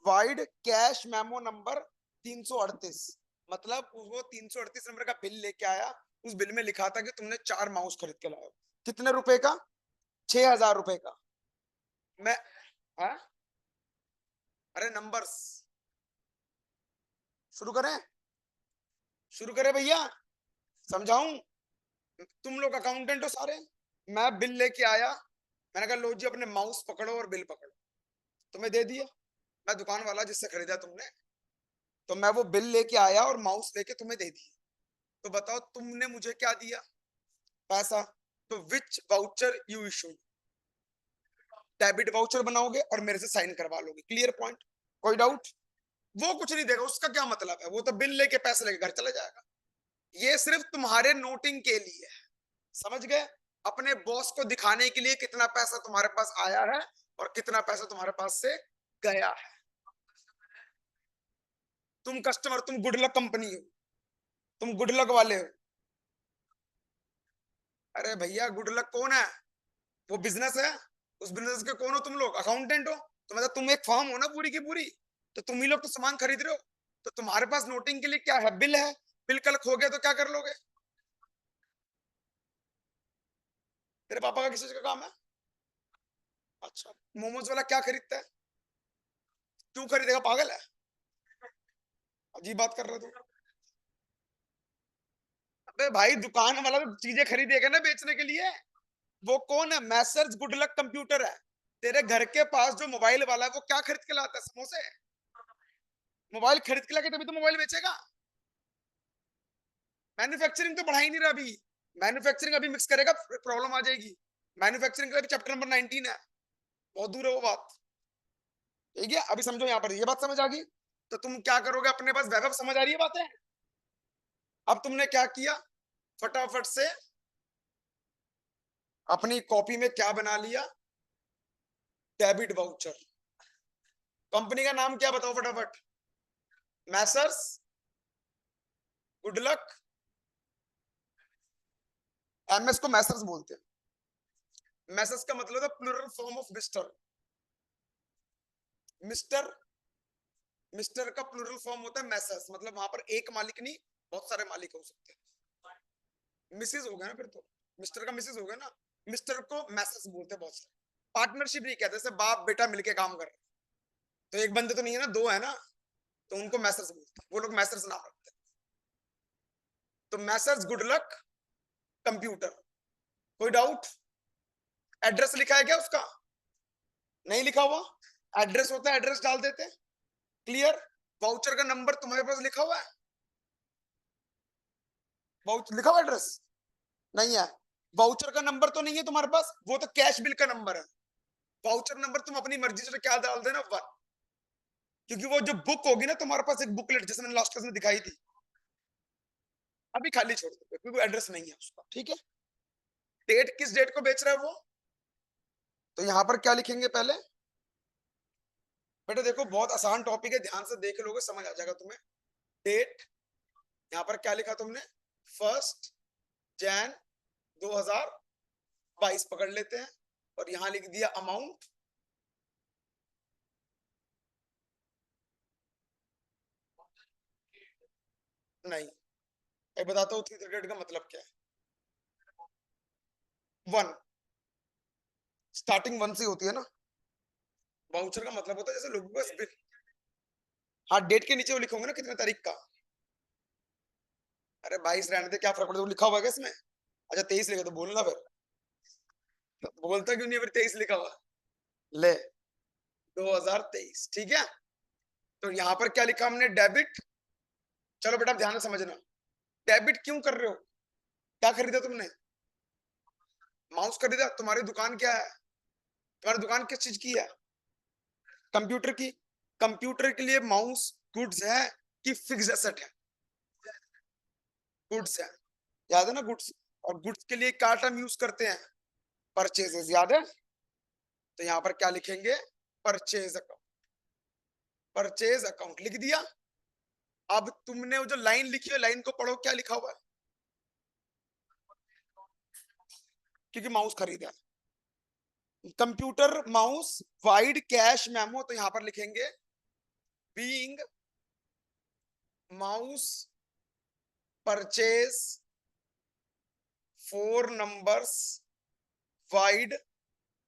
वाइड कैश मेमो नंबर 338, मतलब वो 338 नंबर का बिल लेके आया। उस बिल में लिखा था कि तुमने 4 माउस खरीद के लाए। कितने रुपए का? 6,000 रुपए का। मैं, हाँ, अरे नंबर्स। शुरू करें? शुरू करें भैया, समझाऊं? तुम लोग अकाउंटेंट हो सारे, मैं बिल लेके आया, मैंने कहा लो जी अपने माउस पकड़ो और बिल पकड़ो, तुम्हें दे दिया। मैं दुकान वाला जिससे खरीदा तुमने, तो मैं वो बिल लेके आया और माउस लेके तुम्हें दे दिया। तो बताओ तुमने मुझे क्या दिया? पैसा। तो which voucher you issued? Debit voucher बनाओगे और मेरे से साइन करवा लोगे। Clear point? कोई डाउट? वो कुछ नहीं देगा, उसका क्या मतलब है, वो तो बिल लेके पैसे लेके घर चला जाएगा। ये सिर्फ तुम्हारे नोटिंग के लिए है, समझ गए? अपने बॉस को दिखाने के लिए कितना पैसा तुम्हारे पास आया है और कितना पैसा तुम्हारे पास से गया है। तुम कस्टमर, तुम गुडलक कंपनी हो, तुम गुडलक वाले हो। अरे भैया गुडलक कौन है? वो बिजनेस है, उस बिजनेस के कौन हो तुम लोग? अकाउंटेंट हो। तो मतलब तुम एक फर्म हो ना पूरी की पूरी, तो तुम ही लोग तो सामान खरीद रहे हो। तो तुम्हारे पास नोटिंग के लिए क्या है? बिल है। बिल कल खो गया तो क्या कर लोगे? तेरे पापा का किस चीज का काम है? अच्छा, मोमोज वाला क्या खरीदता है? क्यों खरीदेगा, पागल है? अजीब बात कर रहे हो तुम। अबे भाई दुकान वाला तो चीजें खरीदेगा ना बेचने के लिए। वो कौन है? मैसर्स गुडलक कंप्यूटर है। तेरे घर के पास जो मोबाइल वाला है वो क्या खरीद के लाता है? समोसे। मोबाइल खरीद के लाके तभी तो मोबाइल बेचेगा। मैन्युफैक्चरिंग तो बढ़ा ही नहीं रहा अभी। मैन्युफैक्चरिंग अभी मिक्स करेगा, प्रॉब्लम आ जाएगी। मैन्युफैक्चरिंग का भी चैप्टर नंबर 19 है, बहुत दूर है वो बात। ठीक है, अभी समझो, यहाँ पर ये बात समझ आ गई। तो तुम क्या करोगे? अपने पास वैभव समझ आ रही है बातें? अब तुमने क्या किया, फटाफट से अपनी कॉपी में क्या बना लिया? Debit voucher. कंपनी का नाम क्या, बताओ फटाफट? Messrs Goodluck. एमएस को मैसर्स बोलते हैं। मैसर्स का मतलब है plural form of mister. Mister, mister का प्लूरल फॉर्म होता है मैसर्स, मतलब वहां पर एक मालिक नहीं, बहुत सारे मालिक हो सकते हैं। मिसेज हो गया ना फिर तो, मिस्टर का मिसेज हो गया ना। मिस्टर को मैसर्स बोलते हैं बहुत सारे। पार्टनरशिप नहीं कहते, जैसे बाप बेटा मिलके काम कर रहे हैं, तो एक बंदे तो नहीं है ना, दो है ना, तो उनको मैसर्स बोलते हैं, वो लोग मैसर्स नाम रखते हैं। तो मैसर्स गुडलक कंप्यूटर। कोई डाउट? एड्रेस लिखा है क्या उसका? नहीं लिखा हुआ। एड्रेस होता है, एड्रेस डाल देते। क्लियर? वाउचर का नंबर तुम्हारे पास लिखा हुआ है? वाउचर लिखा हुआ एड्रेस नहीं है। वाउचर का नंबर तो नहीं है तुम्हारे पास, वो तो कैश बिल का नंबर है। वाउचर नंबर तुम अपनी मर्जी से क्या डाल देना, 1, क्योंकि वो जो बुक होगी ना तुम्हारे पास, एक बुकलेट जैसे मैंने लास्ट क्लास में दिखाई थी, अभी खाली छोड़ दो क्योंकि एड्रेस नहीं है उसका। ठीक है? डेट, किस डेट को बेच रहा है वो, तो यहां पर क्या लिखेंगे पहले? बेटा देखो बहुत आसान टॉपिक है, ध्यान से देख लोगे समझ आ जाएगा तुम्हें। डेट, यहां पर क्या लिखा तुमने? 1 जैन 2022 पकड़ लेते हैं, और यहां लिख दिया अमाउंट। नहीं, मैं बताता हूँ 338 का मतलब क्या है। 1, स्टार्टिंग 1 से होती है ना। वाउचर का मतलब होता है जैसे लोगों के पास बिल, हाँ डेट के नीचे वो लिखोगे ना कितने तारीख का। अरे 22 रहने दे, क्या फर्क पड़ता है, वो लिखा हुआ है क्या इसमें? अच्छा 23 लिखा तो बोलना फिर, तो बोलता क्यों नहीं है फिर 23 लिखा हुआ? ले, 2023। ठीक है? तो यहां पर क्या लिखा हमने? डेबिट। चलो बेटा ध्यान से समझना, डेबिट क्यों कर रहे हो? क्या खरीदा तुमने? माउस खरीदा। तुम्हारी दुकान क्या है? तुम्हारी दुकान किस चीज की है? कंप्यूटर की। कंप्यूटर के लिए माउस गुड्स है कि फिक्स एसेट है? गुड्स है, याद है ना गुड्स। और गुड्स के लिए क्या टर्म यूज करते हैं? परचेजेस, याद है? तो यहां पर क्या लिखेंगे? Purchase account. परचेज अकाउंट लिख दिया। अब तुमने वो जो लाइन लिखी है, लाइन को पढ़ो, क्या लिखा हुआ है? क्योंकि माउस खरीदा, computer mouse wide cash memo, तो यहां पर लिखेंगे being mouse purchase 4 numbers wide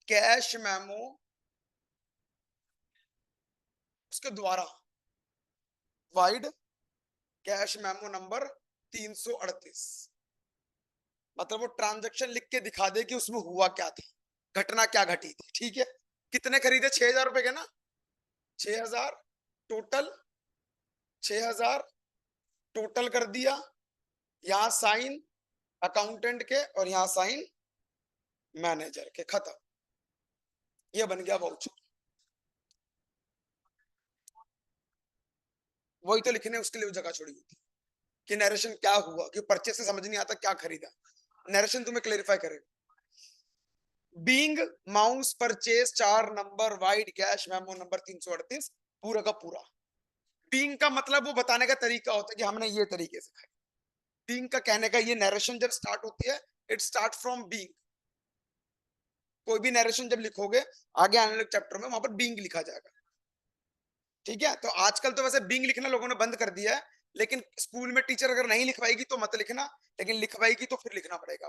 cash memo, उसके द्वारा वाइड कैश मेमो नंबर 338। मतलब वो ट्रांजैक्शन लिख के दिखा दे कि उसमें हुआ क्या था, घटना क्या घटी थी। ठीक है? कितने खरीदे? 6,000 रुपए के ना, 6,000 टोटल, 6,000 टोटल कर दिया। यहाँ साइन अकाउंटेंट के और यहाँ साइन मैनेजर के, खत्म। ये बन गया वाउचर। वही तो लिखने उसके लिए वो जगह छोड़ी होती कि नरेशन क्या हुआ, कि परचेस से समझ नहीं आता क्या खरीदा, नरेशन तुम्हें क्लेरिफाई करेगा। Being mouse purchase 4 number wide cash memo number 338, पूरा का पूरा। बीइंग का मतलब वो बताने का तरीका होता है कि हमने ये तरीके से खाई। बीइंग का कहने का ये, नरेशन जब स्टार्ट होती है, इट स्टार्ट फ्रॉम बीइंग। कोई भी नरेशन जब लिखोगे आगे आने वाले चैप्टर में, वहां पर बीइंग लिखा जाएगा। ठीक है? तो आजकल तो वैसे बीइंग लिखना लोगों ने बंद कर दिया है, लेकिन स्कूल में टीचर अगर नहीं लिखवाएगी तो मत लिखना, लेकिन लिखवाएगी तो फिर लिखना पड़ेगा।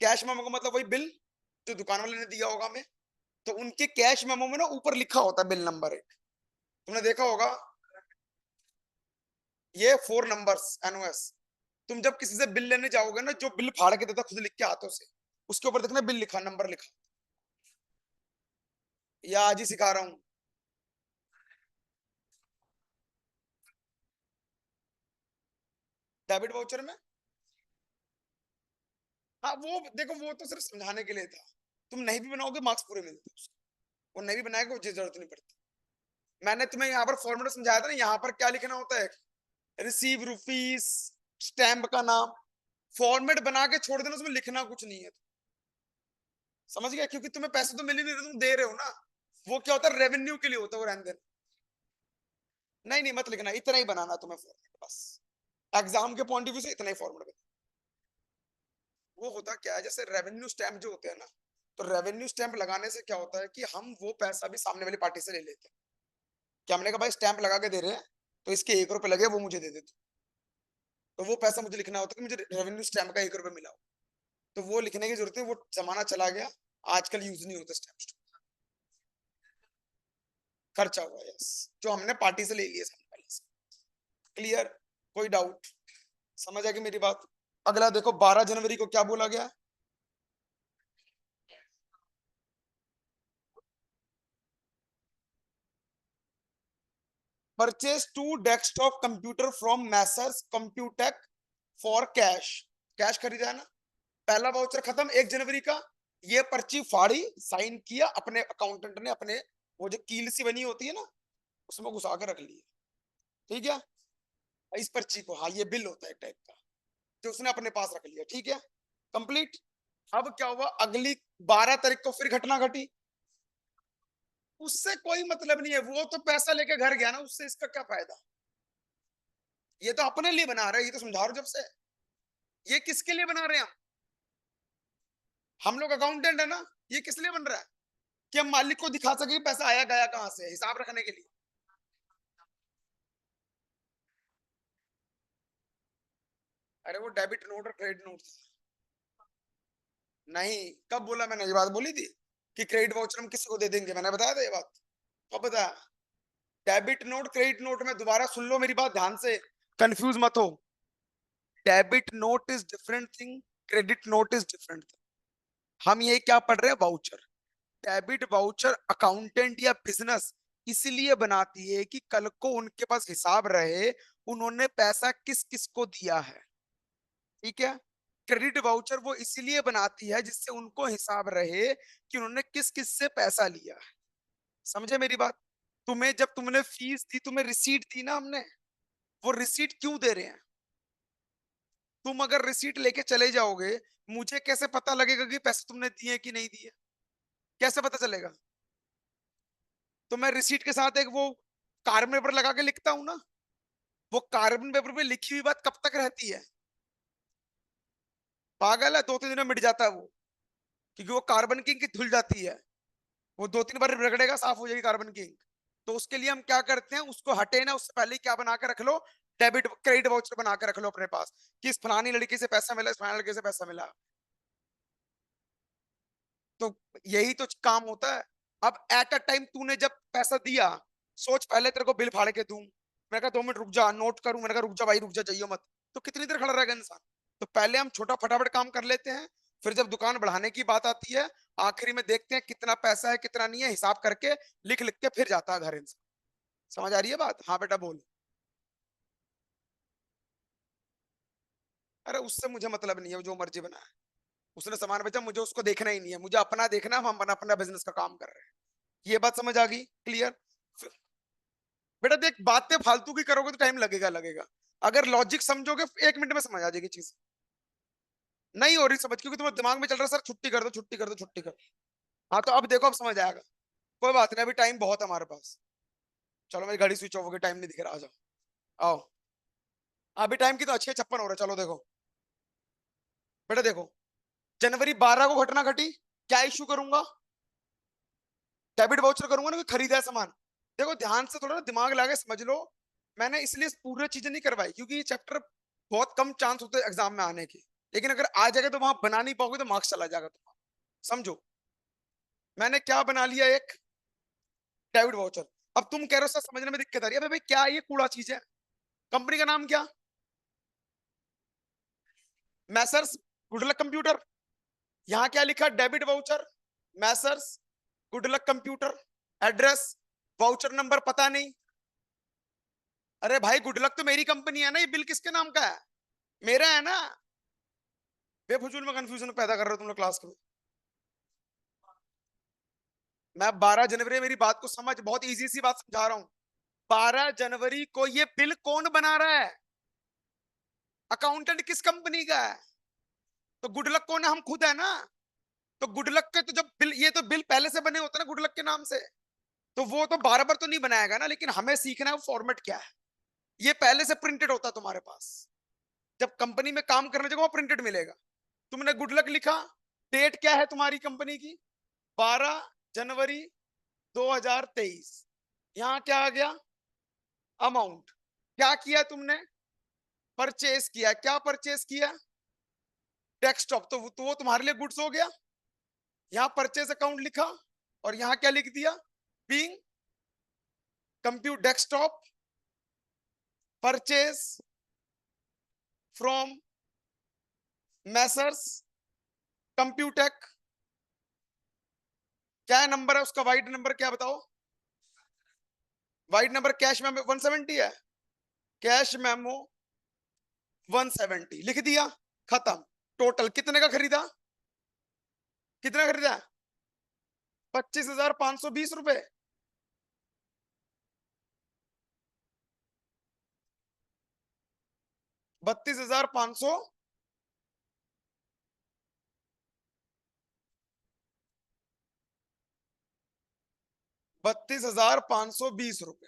कैश मेमो का मतलब वही बिल जो दुकान वाले ने दिया होगा हमें, तो उनके कैश मेमो में ना ऊपर लिखा होता है बिल नंबर एक, तुमने देखा होगा। ये 4 नंबर्स एनओएस। तुम जब किसी से बिल लेने जाओगे ना, जो बिल फाड़ के देता खुद लिख के हाथों से, उसके ऊपर देखना बिल लिखा, नंबर लिखा। या आज ही सिखा रहा हूं। डेबिट वाउचर में, हाँ वो देखो वो तो सिर्फ समझाने के लिए था। तुम नहीं भी बनाओगे मार्क्स पूरे मिलते हैं उसके। वो नहीं भी बनाएगा वो जरूरत नहीं पड़ती। मैंने तुम्हें यहाँ पर फॉर्मूला समझाया था ना, यहाँ पर क्या लिखना होता है? रिसीव रुपीस, स्टैम्प का नाम, फॉर्मेट बना के छोड़ देना, उसमें लिखना कुछ नहीं है। समझ गया? क्योंकि तुम्हें पैसे तो मिल ही नहीं रहे, तुम दे रहे हो ना। वो क्या होता है? रेवेन्यू के लिए होता है वो, रहने देना। नहीं नहीं मत लिखना, इतना ही बनाना तुम्हें फॉर्मेट बस। एग्जाम के पॉइंट ऑफ व्यू से इतना ही फॉर्मेट बना। वो होता क्या है, जैसे रेवेन्यू स्टैम्प जो होते हैं ना, तो रेवेन्यू स्टैंप लगाने से क्या होता है कि हम वो पैसा भी सामने वाली पार्टी से ले लेते हैं। कि हमने कहा भाई स्टैंप लगा के दे रहे हैं, तो इसके 1 रुपए लगे, वो मुझे दे दे तो वो पैसा मुझे लिखना होता है कि मुझे रेवेन्यू स्टैंप का 1 रुपए मिला हो। तो वो लिखने की जरूरत है, वो जमाना चला गया, आजकल यूज नहीं होता स्टैंप। खर्चा हुआ, यस, जो हमने पार्टी से ले लिया सामने वाले से। क्लियर? कोई डाउट? समझ आएगी मेरी बात। अगला देखो 12 जनवरी को क्या बोला गया। Purchase 2 desktop computer from Messrs Computech for cash. Cash खरीदा है ना। पहला वाउचर खत्म 1 जनवरी का। ये पर्ची फाड़ी, साइन किया अपने अकाउंटेंट ने, अपने वो जो कील सी बनी होती है ना उसमें घुसा कर रख ली। ठीक है। इस पर्ची को, हाँ ये बिल होता है टाइप का, जो उसने अपने पास रख लिया। ठीक है, कंप्लीट। अब क्या हुआ, अगली 12 तारीख को फिर घटना घटी। उससे कोई मतलब नहीं है, वो तो पैसा लेके घर गया ना, उससे इसका क्या फायदा। ये तो अपने लिए बना रहे हैं, ये तो समझा रहा हूं जब से। ये किसके लिए बना रहे हैं हम लोग अकाउंटेंट है ना। ये किस लिए बन रहा है कि हम मालिक को दिखा सके पैसा आया गया कहां से, हिसाब रखने के लिए। अरे वो डेबिट नोट और क्रेडिट नोट। नहीं, कब बोला मैंने, ये बात बोली थी कि क्रेडिट वाउचर हम किसी को दे देंगे, मैंने बताया था ये बात। कब बताया। डेबिट नोट क्रेडिट नोट में, दोबारा सुन लो मेरी बात ध्यान से, कंफ्यूज मत हो। Debit note is different thing, credit note is different thing. हम ये क्या पढ़ रहे हैं, वाउचर। डेबिट वाउचर अकाउंटेंट या बिजनेस इसलिए बनाती है कि कल को उनके पास हिसाब रहे उन्होंने पैसा किस किस को दिया है। ठीक है। क्रेडिट वाउचर वो इसीलिए बनाती है जिससे उनको हिसाब रहे कि उन्होंने किस किस से पैसा लिया है। समझे मेरी बात। तुम्हें जब तुमने फीस दी, तुम्हें रिसीट दी ना हमने, वो रिसीट क्यों दे रहे हैं। तुम अगर रिसीट लेके चले जाओगे, मुझे कैसे पता लगेगा कि पैसे तुमने दिए कि नहीं दिए, कैसे पता चलेगा। तो मैं रिसीट के साथ एक वो कार्बन पेपर लगा के लिखता हूं ना, वो कार्बन पेपर पे लिखी हुई बात कब तक रहती है। पागल है, 2-3 दिन में मिट जाता है वो, क्योंकि वो कार्बन की इंक धुल जाती है। वो 2-3 बार रगड़ेगा, साफ हो जाएगी कार्बन की इंक। तो उसके लिए हम क्या करते हैं, उसको हटे ना उससे पहले ही क्या बना के रख लो, डेबिट क्रेडिट वाउचर बना के रख लो अपने पास, कि इस फलानी लड़की से पैसा मिला, इस फलानी लड़के से पैसा मिला। तो यही तो काम होता है। अब एट अ टाइम तूने जब पैसा दिया, सोच पहले तेरे को बिल फाड़ के दूं, मैंने कहा 2 मिनट रुक जा, नोट करूं, मैंने कहा रुक जा भाई रुक जा, जाइयो मत, तो कितनी देर खड़ा रहेगा इंसान। तो पहले हम छोटा फटाफट काम कर लेते हैं, फिर जब दुकान बढ़ाने की बात आती है, आखिरी में देखते हैं कितना पैसा है कितना नहीं है, हिसाब करके लिख लिख के फिर जाता है घर इंसान। समझ आ रही है बात। हाँ बेटा बोल। अरे उससे मुझे मतलब नहीं है, वो जो मर्जी बनाए। उसने सामान बेचा, मुझे उसको देखना ही नहीं है, मुझे अपना देखना है, हम अपना अपना बिजनेस का काम कर रहे हैं। ये बात समझ आ गई, क्लियर। बेटा देख, बातें फालतू की करोगे तो टाइम लगेगा लगेगा, अगर लॉजिक समझोगे 1 मिनट में समझ आ जाएगी चीज। नहीं हो रही समझ क्योंकि तुम्हारे दिमाग में चल रहा है सर छुट्टी कर दो छुट्टी कर दो छुट्टी कर दो। हाँ तो अब देखो, अब समझ आएगा। कोई बात नहीं, अभी टाइम बहुत है हमारे पास। चलो मेरी गाड़ी स्विच ऑफ हो गई, टाइम नहीं दिख रहा, आ जाओ। आओ। अभी टाइम की तो अच्छी 56 हो रहा है, चलो देखो। बेटा देखो, जनवरी 12 को घटना घटी, क्या इश्यू करूंगा, डेबिट वाउचर करूंगा ना, कोई खरीदा है सामान। देखो ध्यान से थोड़ा ना दिमाग लगा के समझ लो। मैंने इसलिए पूरी चीजें नहीं करवाई क्योंकि ये चैप्टर बहुत कम चांस होते हैं एग्जाम में आने के, लेकिन अगर आ जाएगा तो वहां बना नहीं पाओगे तो मार्क्स चला जाएगा तुम्हारा। समझो, मैंने क्या बना लिया, एक डेबिट वाउचर। अब तुम कह रहे हो सर समझने में दिक्कत आ रही है, अबे भाई क्या ये कूड़ा चीज है। कंपनी का नाम क्या, मैसर्स गुडलक कंप्यूटर। यहाँ क्या लिखा, debit voucher, Messrs good luck computer. Address, voucher number पता नहीं। अरे भाई गुडलक तो मेरी कंपनी है ना, ये बिल किसके नाम का है, मेरा है ना। बेफजूल में कंफ्यूजन पैदा कर रहे हो तुम लोग क्लास में। मैं 12 जनवरी, मेरी बात को समझ, बहुत इजी सी बात समझा रहा हूं। 12 जनवरी को ये बिल कौन बना रहा है, अकाउंटेंट किस कंपनी का है, तो गुडलक कौन है, हम खुद है ना। तो गुडलक के तो जब बिल, ये तो बिल पहले से बने होते ना गुडलक के नाम से, तो वो तो बार बार तो नहीं बनाएगा ना, लेकिन हमें सीखना है वो फॉर्मेट क्या है। ये पहले से प्रिंटेड होता है तुम्हारे पास, जब कंपनी में काम करने जगह वो प्रिंटेड मिलेगा। तुमने गुडलक लिखा, डेट क्या है तुम्हारी कंपनी की, 12 जनवरी 2023। यहां क्या आ गया, अमाउंट। क्या किया तुमने, परचेस किया, क्या परचेस किया, डेस्कटॉप, तो वो तुम्हारे लिए गुड्स हो गया। यहाँ परचेस अकाउंट लिखा, और यहाँ क्या लिख दिया, being compute desktop purchase from Messrs Computech. क्या नंबर है उसका, वाइड नंबर क्या बताओ? वाइड नंबर कैश मेमो 170 है। कैश मेमो 170 लिख दिया, खत्म। टोटल कितने का खरीदा? कितना खरीदा? 25,520 रुपए। 32,500। 32,520 रुपए।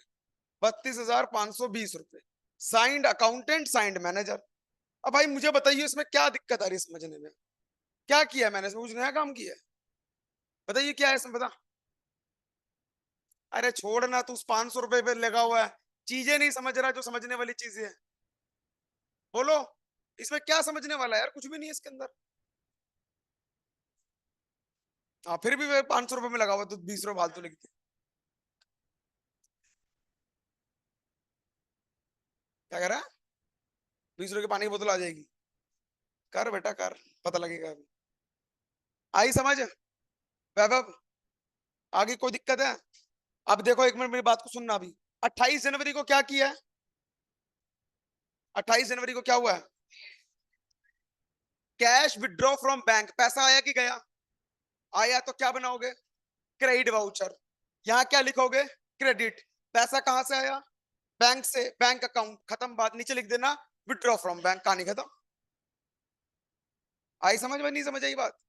32,520 रुपए। Signed accountant, signed manager. अब भाई मुझे बताइए इसमें क्या दिक्कत आ रही है समझने में? क्या किया मैंने इसमें? कुछ नया काम किया है? बताइए क्या है इसमें, बता। अरे छोड़ना, तू उस 500 रुपए पे लगा हुआ है, चीजें नहीं समझ रहा जो समझने वाली चीजें हैं। बोलो, इसमें क्या समझने वाला है यार? कुछ भी नहीं है इसके अंदर। हाँ फिर भी 500 रुपए में लगा हुआ तो 20 रुपए फालतू लिखते। क्या कह रहा है? 20 रुपए की पानी की बोतल आ जाएगी? कर बेटा कर, पता लगेगा अभी। आई समझ वैभव? आगे कोई दिक्कत है? अब देखो, एक मिनट मेरी बात को सुनना अभी। 28 जनवरी को क्या किया है? 28 जनवरी को क्या हुआ है? Cash withdraw from bank. पैसा आया कि गया? आया तो क्या बनाओगे? Credit voucher. यहां क्या लिखोगे? क्रेडिट। पैसा कहां से आया? बैंक से, बैंक अकाउंट, खत्म बात। नीचे लिख देना विड्रॉ फ्रॉम बैंक, कहानी खत्म। आई समझ में? नहीं समझ आई बात?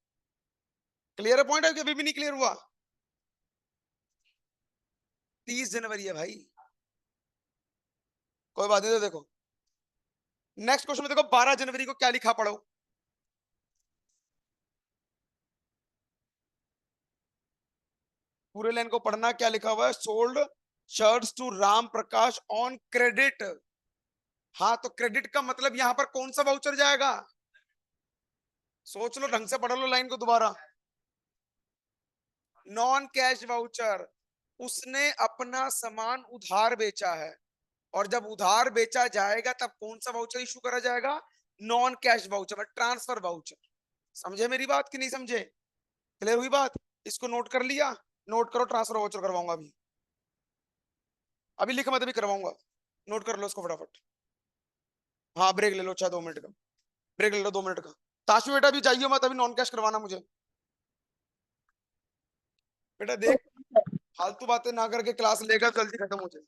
क्लियर है पॉइंट है कि अभी भी नहीं क्लियर हुआ? 30 जनवरी है भाई, कोई बात नहीं। तो देखो नेक्स्ट क्वेश्चन में, देखो 12 जनवरी को क्या लिखा पढ़ो। पूरे लाइन को पढ़ना, क्या लिखा हुआ है? Sold shirts to Ram Prakash on credit. हाँ तो क्रेडिट का मतलब यहां पर कौन सा वाउचर जाएगा? सोच लो, ढंग से पढ़ लो लाइन को दोबारा। Non cash voucher. उसने अपना सामान उधार बेचा है, और जब उधार बेचा जाएगा तब कौन सा वाउचर इशू करा जाएगा? Non cash voucher, transfer voucher. समझे मेरी बात कि नहीं समझे? क्लियर हुई बात? इसको नोट कर लिया? नोट करो, ट्रांसफर वाउचर करवाऊंगा अभी। अभी लिख मत, अभी करवाऊंगा। नोट कर लो इसको फटाफट। हाँ ब्रेक ले लो, चाहे 2 मिनट का ब्रेक ले लो, 2 मिनट का। ताशु बेटा भी जाइए मत, अभी नॉन कैश करवाना मुझे। बेटा देख, फालतू बातें ना करके क्लास लेकर जल्दी खत्म हो जाए।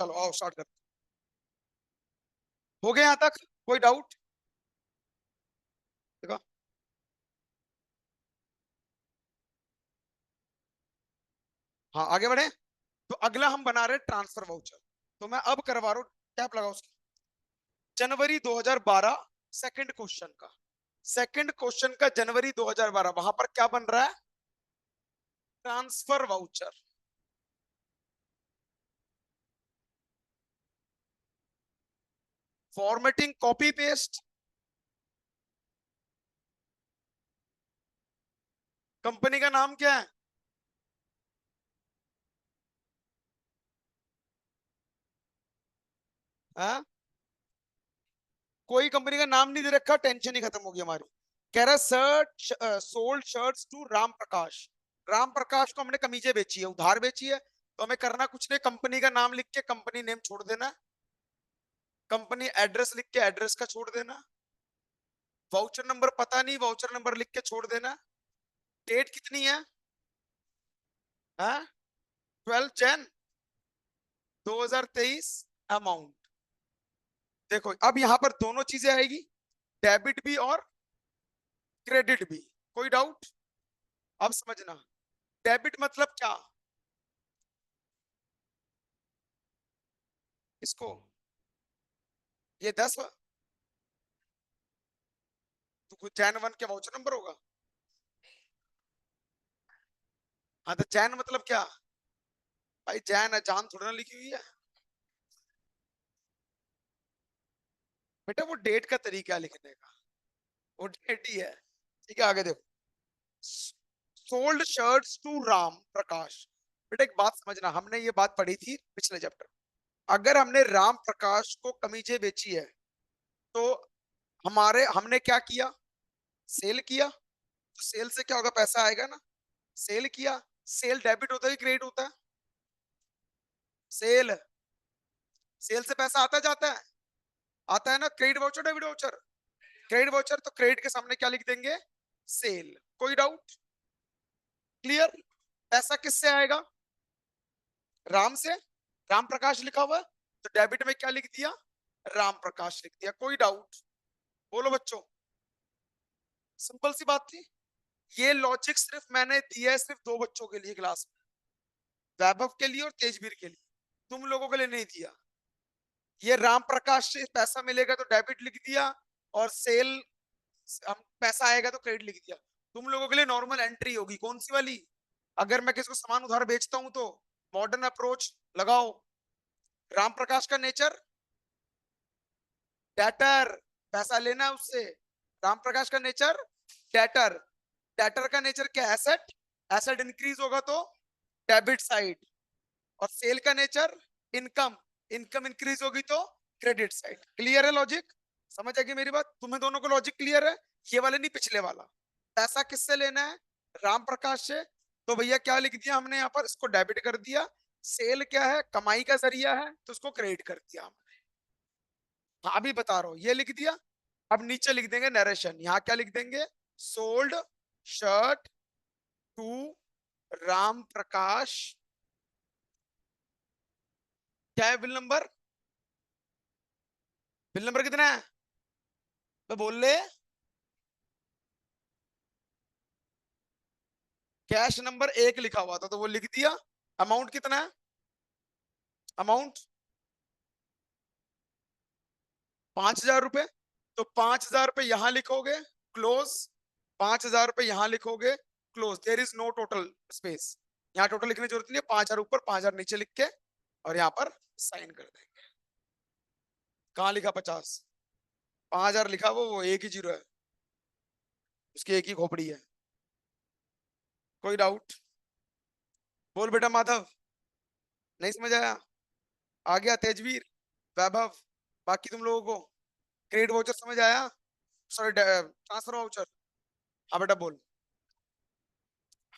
चलो आओ स्टार्ट करते। हो गया यहाँ तक? कोई डाउट? देखो, हाँ आगे बढ़े। तो अगला हम बना रहे ट्रांसफर वाउचर। तो मैं अब करवा रहा हूँ, टैप लगाओ उसकी। जनवरी 2012 सेकंड क्वेश्चन का, सेकंड क्वेश्चन का जनवरी 2012, वहां पर क्या बन रहा है? Transfer voucher. Formatting copy paste. Company का नाम क्या है? हाँ? कोई कंपनी का नाम नहीं दे रखा, टेंशन ही खत्म होगी हमारी। कह रहा shirt, sold shirts to Ram Prakash. Ram Prakash को हमने कमीजें बेची है, उधार बेची है। तो हमें करना कुछ नहीं, कंपनी का नाम लिख के कंपनी नेम छोड़ देना, कंपनी एड्रेस लिख के एड्रेस का छोड़ देना, वाउचर नंबर पता नहीं, वाउचर नंबर लिख के छोड़ देना। डेट कितनी है? हाँ, 12 जन 2023। अमाउंट देखो, अब यहां पर दोनों चीजें आएगी, डेबिट भी और क्रेडिट भी। कोई डाउट? अब समझना, डेबिट मतलब क्या? इसको, ये 10, तो जैन 1 के वाउचर नंबर होगा। हाँ तो जैन मतलब क्या भाई? जैन है, जान थोड़ा ना लिखी हुई है बेटा, वो डेट का तरीका है लिखने का, वो डेट ही है। ठीक है, आगे देखो। सोल्ड शर्ट्स टू राम प्रकाश। बेटा एक बात समझना, हमने ये बात पढ़ी थी पिछले चैप्टर। अगर हमने राम प्रकाश को कमीजें बेची है, तो हमने क्या किया? सेल किया। तो सेल से क्या होगा? पैसा आएगा ना। सेल किया। सेल डेबिट होता है कि क्रेडिट होता है? सेल, सेल से पैसा आता जाता है, आता है ना। Credit voucher, debit voucher? Credit voucher, तो क्रेडिट के सामने क्या लिख देंगे? सेल। कोई डाउट? क्लियर? पैसा किससे आएगा? राम से। राम प्रकाश लिखा हुआ है, तो डेबिट में क्या लिख दिया? राम प्रकाश लिख दिया। कोई डाउट? बोलो बच्चों। सिंपल सी बात थी। ये लॉजिक सिर्फ मैंने दिया है सिर्फ दो बच्चों के लिए क्लास में, वैभव के लिए और तेजवीर के लिए। तुम लोगों के लिए नहीं दिया। ये राम प्रकाश से पैसा मिलेगा तो डेबिट लिख दिया, और सेल हम पैसा आएगा तो क्रेडिट लिख दिया। तुम लोगों के लिए नॉर्मल एंट्री होगी कौन सी वाली? अगर मैं किसी को सामान उधार बेचता हूं तो मॉडर्न अप्रोच लगाओ। राम प्रकाश का नेचर डेटर, पैसा लेना है उससे। राम प्रकाश का नेचर डेटर। डेटर का नेचर क्या? एसेट। एसेट इंक्रीज होगा तो डेबिट साइड। और सेल का नेचर इनकम। इनकम इंक्रीज होगी तो क्रेडिट साइड। क्लियर है लॉजिक? समझ आएगी मेरी बात? तुम्हें दोनों को लॉजिक क्लियर है? ये वाले नहीं, पिछले वाला। पैसा किससे लेना है? राम प्रकाश से। तो भैया क्या लिख दिया हमने यहाँ पर? इसको डेबिट कर दिया। सेल क्या है? कमाई का जरिया है, तो उसको क्रेडिट कर दिया हमने। हाँ अभी बता रहा हूँ, ये लिख दिया। अब नीचे लिख देंगे नरेशन। यहाँ क्या लिख देंगे? सोल्ड शर्ट टू राम प्रकाश। क्या है बिल नंबर? बिल नंबर कितना है? तो बोल ले। कैश नंबर 1 लिखा हुआ था तो वो लिख दिया। अमाउंट कितना है? अमाउंट 5,000 रुपए। तो 5,000 रुपए यहां लिखोगे, क्लोज। 5,000 रुपए यहां लिखोगे, close. There is no total space. यहाँ टोटल लिखने की जरूरत नहीं है। 5,000 ऊपर 5,000 नीचे लिख के और यहाँ पर साइन कर देंगे। कहाँ लिखा 50? 5,000 लिखा, वो एक ही जीरो है, उसकी एक ही खोपड़ी है। कोई डाउट? बोल बेटा माधव। नहीं समझ आया? आ गया तेजवीर, वैभव, बाकी तुम लोगों को क्रेडिट वाउचर समझ आया? Sorry, transfer voucher. हाँ बेटा बोल।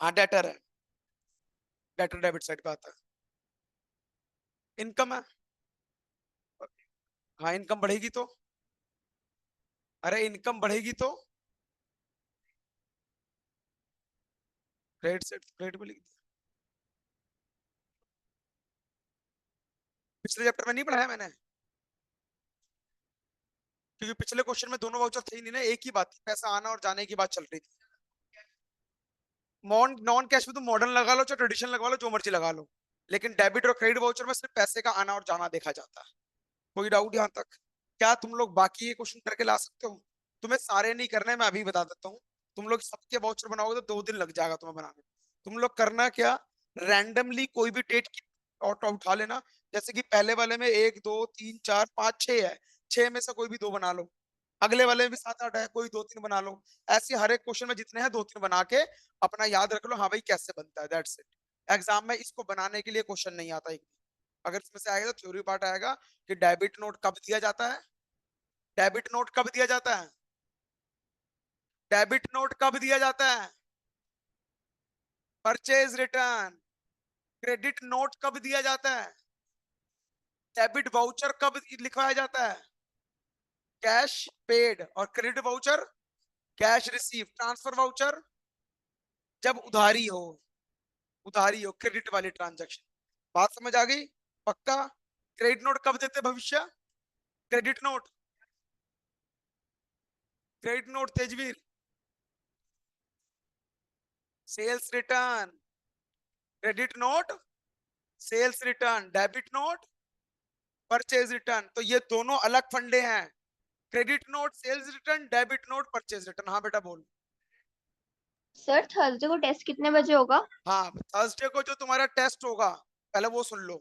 हाँ डेटर है, डेटर डेबिट साइड पे आता है। इनकम है। हाँ इनकम बढ़ेगी तो, अरे इनकम बढ़ेगी तो क्रेडिट साइड, क्रेडिट में लिख दिया। पिछले चैप्टर में नहीं पढ़ाया मैंने, क्योंकि पिछले क्वेश्चन में दोनों वाउचर थे ही नहीं ना, एक ही बात थी, पैसा आना और जाने की बात चल रही थी। नॉन कैश में तुम मॉडर्न लगा लो चाहे ट्रेडिशनल लगा लो, जो मर्जी लगा लो, लेकिन डेबिट और क्रेडिट वाउचर में सिर्फ पैसे का आना और जाना देखा जाता है। कोई डाउट यहाँ तक? क्या तुम लोग बाकी ये क्वेश्चन करके ला सकते हो? तुम्हें सारे नहीं करने, मैं अभी बता देता हूँ। तुम लोग सबके वाउचर बनाओगे तो 2 दिन लग जाएगा तुम्हें बनाने में। तुम लोग करना क्या, रैंडमली कोई भी डेट ऑटो उठा लेना। जैसे कि पहले वाले में 1 2 3 4 5 6 है, 6 में से कोई भी 2 बना लो। अगले वाले में भी 7 8 है, कोई 2 3 बना लो। ऐसे हर एक क्वेश्चन में जितने हैं 2 3 बना के अपना याद रख लो, हाँ भाई कैसे बनता है, दैट्स इट। एग्जाम में इसको बनाने के लिए क्वेश्चन नहीं आता एक भी। अगर इसमें से आएगा तो थ्योरी पार्ट आएगा कि डेबिट नोट कब दिया जाता है, डेबिट नोट कब दिया जाता है, डेबिट नोट कब दिया जाता है, परचेज रिटर्न। क्रेडिट नोट कब दिया जाता है, डेबिट वाउचर कब लिखवाया जाता है, कैश पेड। और credit voucher cash receive. Transfer voucher जब उधारी हो, उधारी हो, क्रेडिट वाली ट्रांजैक्शन। बात समझ आ गई? पक्का? क्रेडिट नोट कब देते Bhavishya, credit note, credit note Tejveer. Sales return, credit note, sales return, debit note, purchase return. तो ये दोनों अलग फंडे हैं, credit note, sales return, debit note, purchase return. हाँ बेटा बोल। सर थर्सडे को टेस्ट कितने बजे होगा? हाँ, थर्सडे को जो तुम्हारा टेस्ट होगा, पहले वो सुन लो।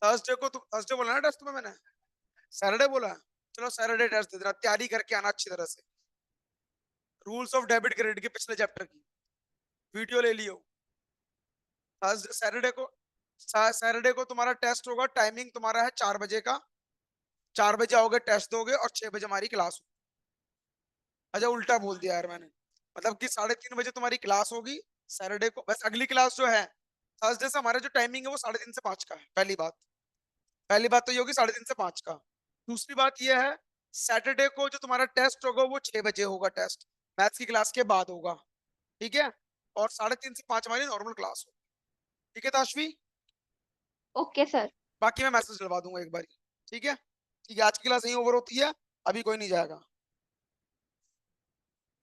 थर्सडे को, थर्सडे बोला ना टेस्ट तुम्हें मैंने, सैटरडे बोला? चलो सैटरडे टेस्ट दे देना, तैयारी करके आना अच्छी तरह से। रूल्स ऑफ डेबिट क्रेडिट के पिछले चैप्टर की वीडियो ले लियो। थर्सडे, सैटरडे को तुम्हारा टेस्ट होगा। टाइमिंग तुम्हारा है 4 बजे का। 4 बजे आओगे, टेस्ट दोगे और 6 बजे हमारी क्लास होगी। अच्छा उल्टा बोल दिया यार मैंने, मतलब कि 3:30 बजे तुम्हारी क्लास होगी सैटरडे को। बस अगली क्लास जो है थर्सडे से, हमारा जो टाइमिंग है वो 3:30 से 5 का है। पहली बात, पहली बात तो ये होगी 3:30 से 5 का। दूसरी बात ये है, सैटरडे को जो तुम्हारा टेस्ट होगा वो 6 बजे होगा। टेस्ट मैथ्स की क्लास के बाद होगा, ठीक है? और 3:30 से 5 हमारी नॉर्मल क्लास होगी। ठीक है ताशवी? Okay sir. बाकी मैं मैसेज डलवा दूंगा एक बार, ठीक है? ठीक है, आज की क्लास यहीं ओवर होती है, अभी कोई नहीं जाएगा।